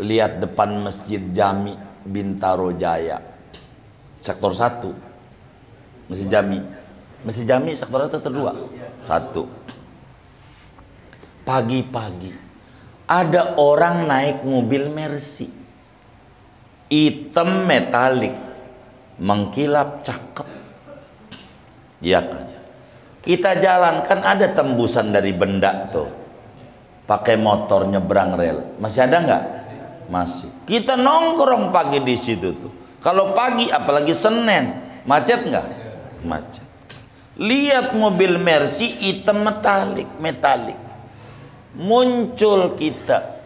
Lihat depan Masjid Jami Bintaro Jaya. Sektor 1. Masjid Jami. Masjid Jami sektor 1 atau 2? 1. Pagi-pagi ada orang naik mobil Mercy hitam metalik, mengkilap, cakep. Iya kan? Kita jalan kan ada tembusan dari benda tuh. Pakai motor nyebrang rel. Masih ada nggak? Masih. Kita nongkrong pagi di situ tuh. Kalau pagi apalagi Senin, macet nggak? Macet. Lihat mobil Mercy hitam metalik. Muncul kita,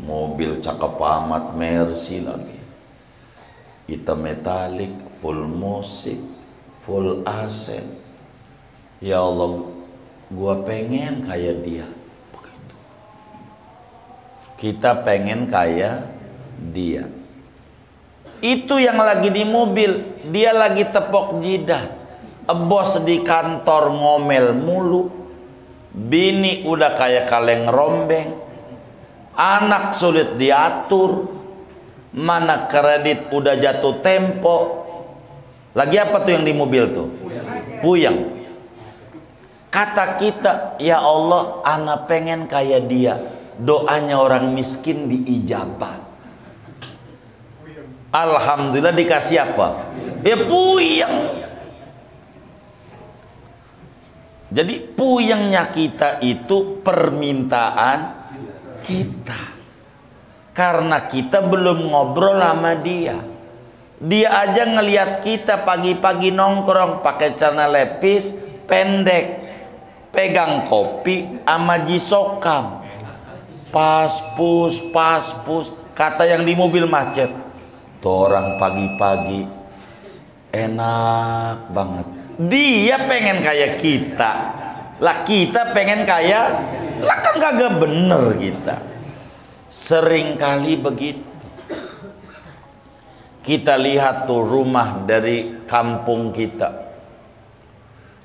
mobil cakep amat, Mercy lagi, hitam metalik, full musik, full AC. Ya Allah, gua pengen kayak dia. Begitu. Kita pengen kayak dia. Itu yang lagi di mobil, dia lagi tepok jidah. Bos di kantor ngomel mulu, bini udah kayak kaleng rombeng, anak sulit diatur, mana kredit udah jatuh tempo. Lagi apa tuh yang di mobil tuh? Puyeng. Kata kita, ya Allah, anak pengen kayak dia. Doanya orang miskin diijabah. Alhamdulillah dikasih apa? Ya puyeng. Jadi puyengnya kita itu permintaan kita. Karena kita belum ngobrol sama dia. Dia aja ngelihat kita pagi-pagi nongkrong pakai celana lepis pendek, pegang kopi sama jisokam. Paspus, kata yang di mobil macet. Tuh orang pagi-pagi enak banget. Dia pengen kayak kita, lah kita pengen kayak, lah kan kagak bener kita. Seringkali begitu. Kita lihat tuh rumah dari kampung kita.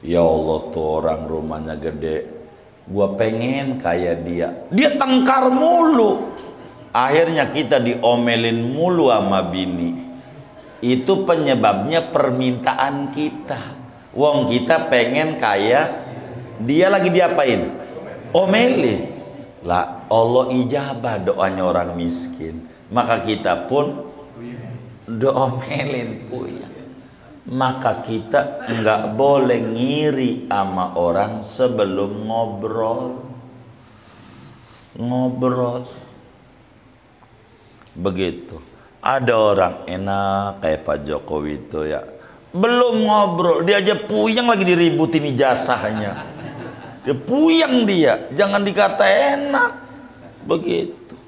Ya Allah, tuh orang rumahnya gede, gua pengen kayak dia. Dia tengkar mulu. Akhirnya kita diomelin mulu sama bini. Itu penyebabnya permintaan kita. Wong kita pengen kaya, dia lagi diapain? Omelin. Lah Allah ijabah doanya orang miskin. Maka kita pun diomelin punya. Maka kita nggak boleh ngiri sama orang sebelum ngobrol. Begitu. Ada orang enak kayak Pak Jokowi itu ya, belum ngobrol dia aja puyeng lagi diributin ijazahnya. Dia puyeng dia, jangan dikata enak. Begitu.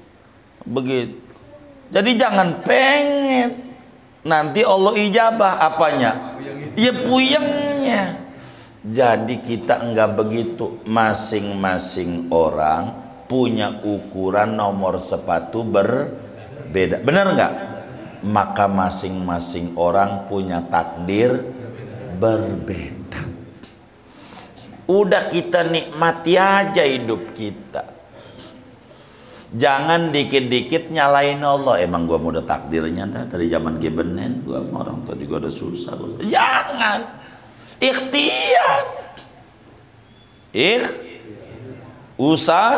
Jadi jangan pengen nanti Allah ijabah apanya? Ya puyengnya. Jadi kita enggak begitu. Masing-masing orang punya ukuran nomor sepatu berbeda. Benar enggak? Maka masing-masing orang punya takdir berbeda. Udah kita nikmati aja hidup kita. Jangan dikit-dikit nyalain Allah. Emang gua udah takdirnya dah dari zaman gebenen, gua sama orang tua juga udah susah. Jangan. Ikhtiar. Usaha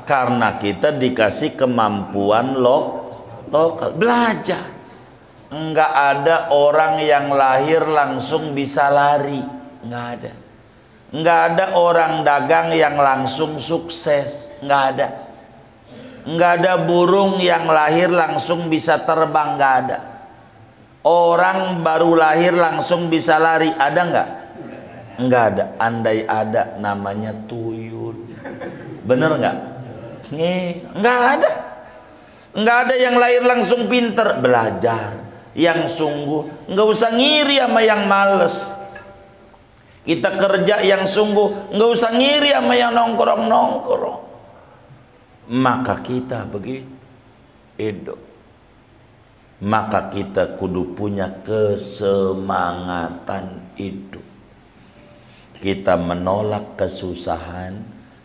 karena kita dikasih kemampuan lokal. Belajar. Enggak ada orang yang lahir langsung bisa lari. Enggak ada. Enggak ada orang dagang yang langsung sukses. Enggak ada. Enggak ada burung yang lahir langsung bisa terbang. Enggak ada. Orang baru lahir langsung bisa lari. Ada enggak? Enggak ada. Andai ada namanya tuyul. Bener enggak? Enggak ada. Enggak ada yang lahir langsung pinter. Belajar yang sungguh. Enggak usah ngiri sama yang males. Kita kerja yang sungguh, nggak usah ngiri sama yang nongkrong. Maka kita begitu hidup. Maka kita kudu punya kesemangatan hidup. Kita menolak kesusahan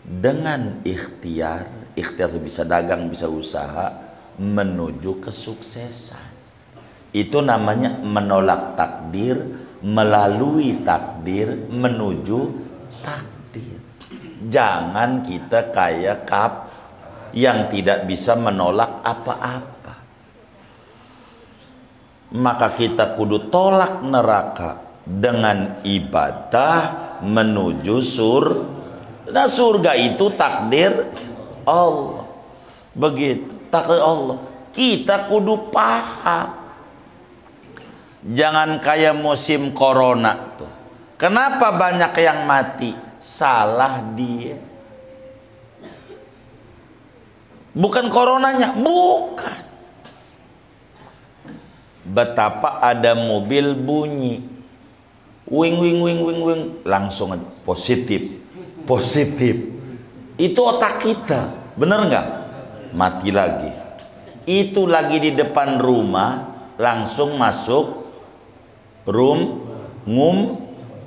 dengan ikhtiar. Ikhtiar itu bisa dagang, bisa usaha menuju kesuksesan. Itu namanya menolak takdir, melalui takdir menuju takdir. Jangan kita kayak kap yang tidak bisa menolak apa-apa. Maka kita kudu tolak neraka dengan ibadah menuju surga. Nah, surga itu takdir Allah. Begitu, takdir Allah. Kita kudu paham. Jangan kayak musim corona tuh. Kenapa banyak yang mati? Salah dia. Bukan coronanya, bukan. Betapa ada mobil bunyi, wing wing wing wing wing, langsung aja positif, positif. Itu otak kita, bener nggak? Mati lagi. Itu lagi di depan rumah, langsung masuk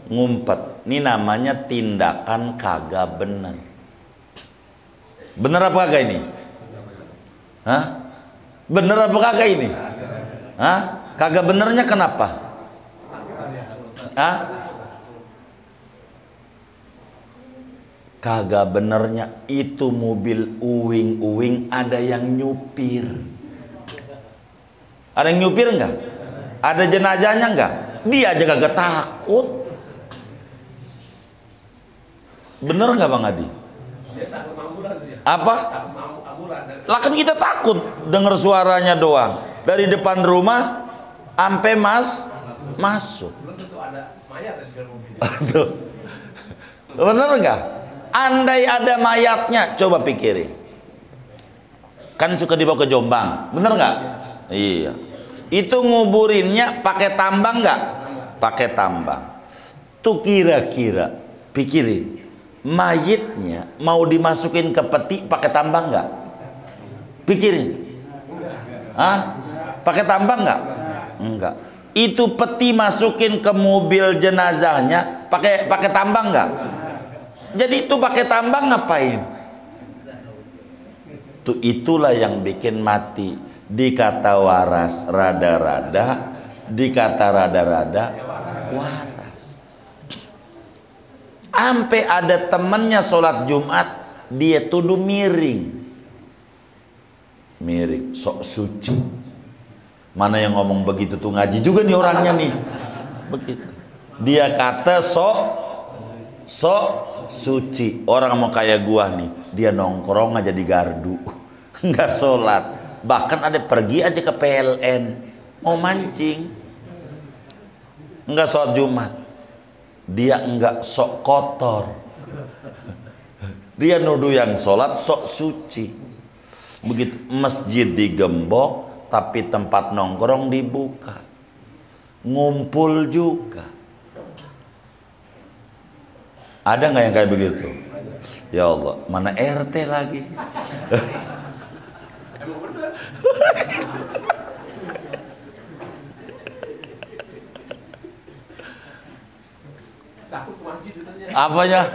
ngumpet. Ini namanya tindakan kagak bener. Bener apa kagak ini? Hah? Bener apa kagak ini? Hah? Kagak benernya kenapa? Hah? Kagak benernya itu mobil uwing-uwing ada yang nyupir. Ada yang nyupir enggak? Ada jenazahnya enggak? Dia aja kagak takut. Bener enggak Bang Adi? Apa? Lah kan kita takut dengar suaranya doang. Dari depan rumah sampai masuk. Bener enggak? Andai ada mayatnya, coba pikirin. Kan suka dibawa ke Jombang, bener nggak? Iya. Itu nguburinnya pakai tambang nggak? Pakai tambang. Tuh kira-kira, pikirin, mayitnya mau dimasukin ke peti pakai tambang nggak? Pikirin. Hah? Pakai tambang nggak? Enggak. Itu peti masukin ke mobil jenazahnya pakai tambang nggak? Jadi itu pakai tambang ngapain? Itulah yang bikin mati. Dikata waras rada-rada, dikata rada-rada waras. Sampai ada temennya sholat Jumat, dia tuduh miring. Miring, sok suci. Mana yang ngomong begitu tuh ngaji juga nih orangnya nih. Begitu. Dia kata sok suci. Orang mau kayak gua nih, dia nongkrong aja di gardu, nggak sholat, bahkan ada pergi aja ke PLN mau mancing, nggak sholat Jumat. Dia nggak sok kotor, dia nuduh yang sholat sok suci. Begitu masjid digembok tapi tempat nongkrong dibuka, ngumpul juga. Ada nggak yang kayak begitu? Ya Allah, mana RT lagi? Apanya?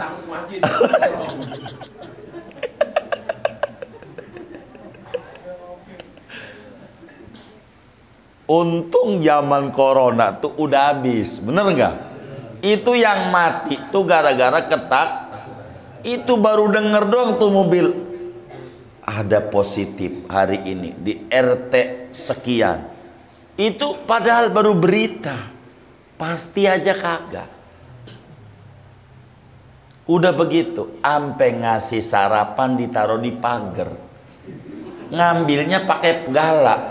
Untung zaman corona tuh udah habis, bener nggak? Itu yang mati tuh gara-gara ketak. Itu baru denger doang tuh mobil ada positif hari ini di RT sekian. Itu padahal baru berita, pasti aja kagak. Udah begitu, ampe ngasih sarapan ditaruh di pagar, ngambilnya pakai galak.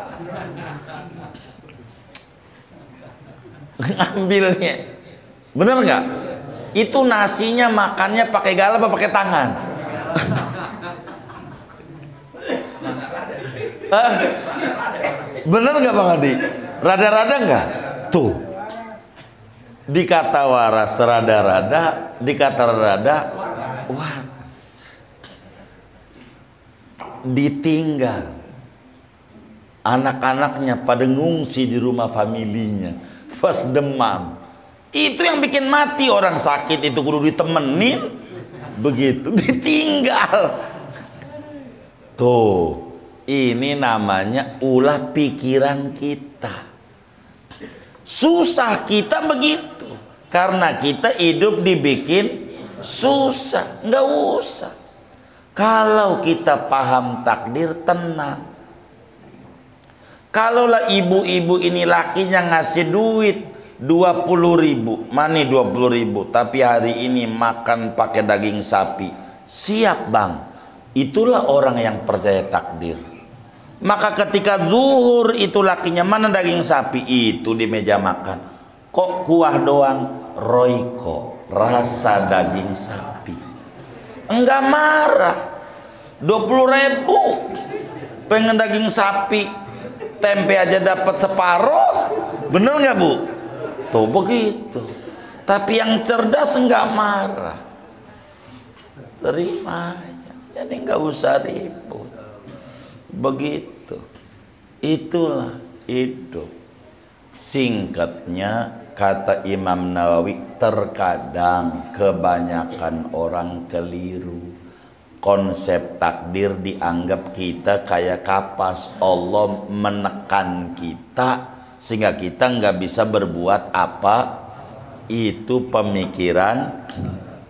Ngambilnya bener nggak? Itu nasinya makannya pakai galak apa pakai tangan? Bener nggak Bang Adi? Rada-rada nggak? Tuh, dikata waras rada-rada, dikata rada, wah, ditinggal. Anak-anaknya pada ngungsi di rumah familinya, pas demam. Itu yang bikin mati. Orang sakit itu kudu ditemenin, begitu ditinggal. Tuh, ini namanya ulah pikiran kita. Susah kita begitu karena kita hidup dibikin susah. Nggak usah. Kalau kita paham takdir, tenang. Kalaulah ibu-ibu ini lakinya ngasih duit 20.000, mana 20.000, tapi hari ini makan pakai daging sapi, siap Bang. Itulah orang yang percaya takdir. Maka ketika zuhur itu lakinya mana daging sapi, itu di meja makan, kok kuah doang, Royko rasa daging sapi, enggak marah. 20.000 Pengen daging sapi, tempe aja dapat separuh. Bener nggak Bu? Tuh begitu. Tapi yang cerdas nggak marah, terima aja. Jadi nggak usah ribut. Begitu. Itulah hidup. Singkatnya kata Imam Nawawi, terkadang kebanyakan orang keliru. Konsep takdir dianggap kita kayak kapas. Allah menekan kita sehingga kita nggak bisa berbuat apa. Itu pemikiran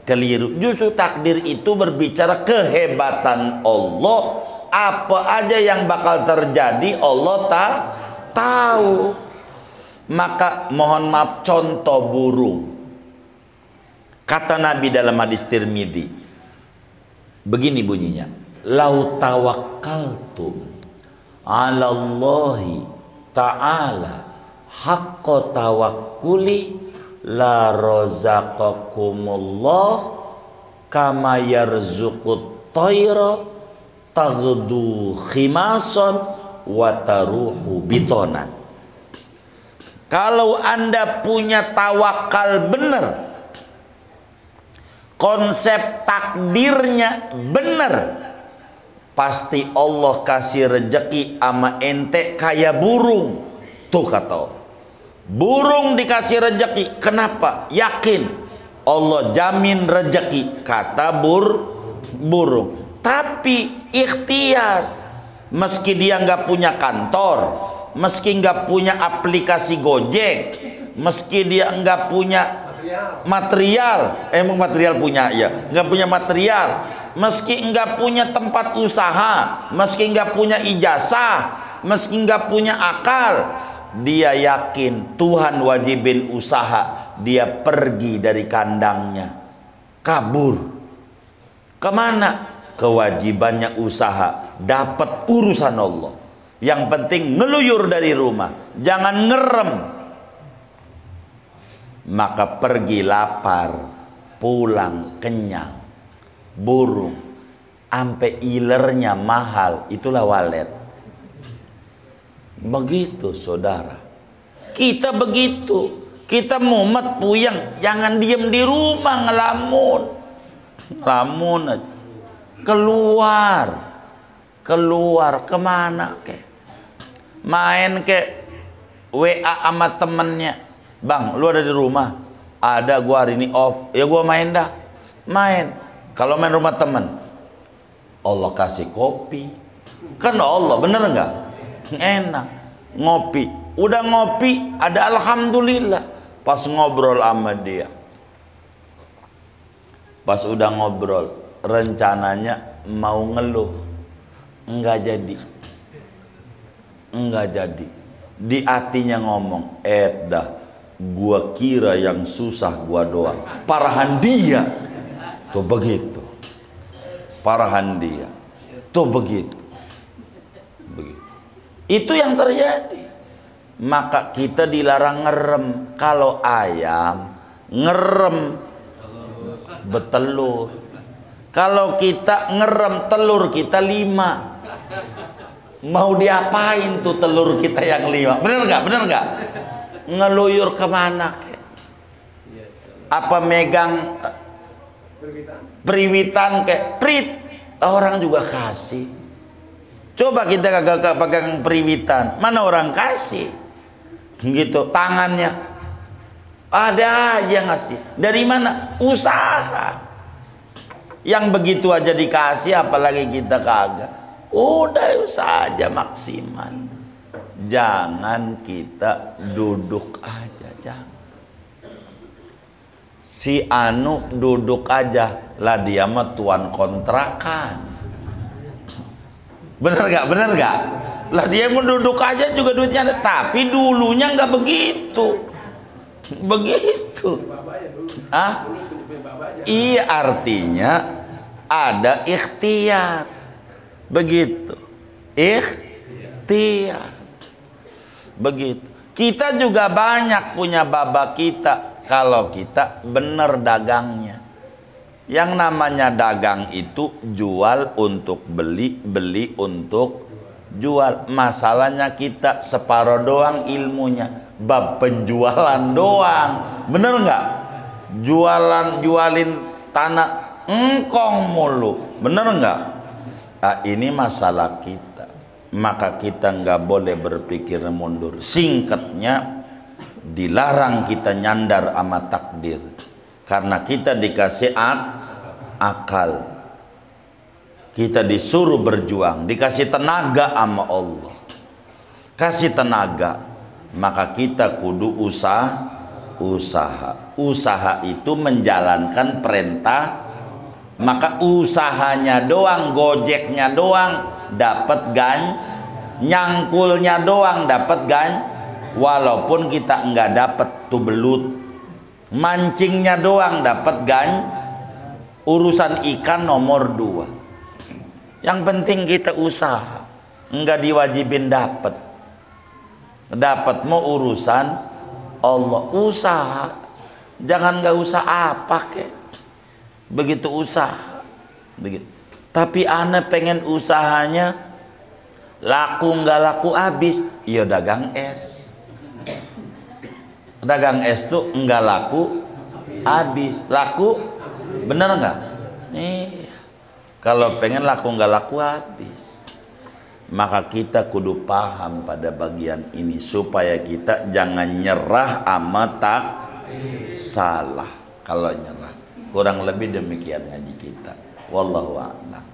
keliru. Justru takdir itu berbicara kehebatan Allah. Apa aja yang bakal terjadi Allah tahu. Maka mohon maaf, contoh burung. Kata Nabi dalam hadis Tirmidzi, begini bunyinya, lau tawakkaltum 'ala Allahi ta'ala haqqa tawakkuli la razaqakumullah kama yarzuqut tayra taghdu khimasan wa taruhu bitonan. Kalau Anda punya tawakal benar, konsep takdirnya benar, pasti Allah kasih rejeki ama ente kayak burung. Tuh kata Allah, burung dikasih rejeki. Kenapa? Yakin Allah jamin rejeki, kata burung. Tapi ikhtiar, meski dia nggak punya kantor, meski nggak punya aplikasi Gojek, meski dia nggak punya material, emang material punya ya, nggak punya material, meski nggak punya tempat usaha, meski nggak punya ijazah, meski nggak punya akal, dia yakin Tuhan wajibin usaha, dia pergi dari kandangnya, kabur kemana? Kewajibannya usaha, dapat urusan Allah. Yang penting ngeluyur dari rumah, jangan ngerem. Maka pergi lapar, pulang kenyang. Burung ampe ilernya mahal, itulah walet. Begitu saudara, kita begitu. Kita mumet puyeng, jangan diem di rumah ngelamun aja. Keluar kemana ke? Main ke WA sama temennya, bang lu ada di rumah? Ada, gua hari ini off. Ya gua main dah. Main. Kalau main rumah temen, Allah kasih kopi, kan Allah, bener nggak? Enak. Ngopi, udah ngopi, ada alhamdulillah. Pas ngobrol sama dia, pas udah ngobrol, rencananya mau ngeluh, enggak jadi. Di hatinya ngomong, dah gua kira yang susah gua doang, parahan dia. Tuh begitu, parahan dia. Tuh begitu. Itu yang terjadi. Maka kita dilarang ngerem. Kalau ayam ngerem betelur. Kalau kita ngerem telur kita 5, mau diapain tuh telur kita yang 5? Bener nggak? Bener nggak? Ngeluyur kemana? Apa megang periwitan kayak prit? Orang juga kasih. Coba kita kagak pegang periwitan, mana orang kasih? Gitu tangannya ada aja ngasih. Dari mana? Usaha. Yang begitu aja dikasih, apalagi kita kagak. Udah usaha aja maksimal. Jangan kita duduk aja, jangan. Si anu duduk aja, lah dia mah tuan kontrakan. Bener gak? Bener gak? Lah dia mau duduk aja juga duitnya ada. Tapi dulunya nggak begitu. Begitu. Ah? Iya, artinya ada ikhtiar. Begitu. Ikhtiar. Begitu. Kita juga banyak punya baba kita kalau kita bener dagangnya. Yang namanya dagang itu jual untuk beli, beli untuk jual. Masalahnya kita separuh doang ilmunya, bab penjualan doang. Bener nggak? Jualin tanah engkong mulu, bener nggak? Nah, ini masalah kita. Maka kita nggak boleh berpikir mundur. Singkatnya, dilarang kita nyandar sama takdir, karena kita dikasih akal, kita disuruh berjuang, dikasih tenaga sama Allah, kasih tenaga, maka kita kudu usaha itu menjalankan perintah. Maka usahanya doang, gojeknya doang dapat nyangkulnya doang dapat walaupun kita enggak dapat tuh belut, mancingnya doang dapat urusan ikan nomor 2. Yang penting kita usaha, enggak diwajibin dapat mau urusan Allah. Usaha, jangan nggak usah apa kek, begitu usaha begitu. Tapi ana pengen usahanya laku nggak laku habis, iya dagang es. Dagang es tuh nggak laku habis, laku bener nggak? Kalau pengen laku nggak laku habis, maka kita kudu paham pada bagian ini supaya kita jangan nyerah amatak salah. Kalau nyerah, kurang lebih demikian ngaji kita. Wallahu a'lam.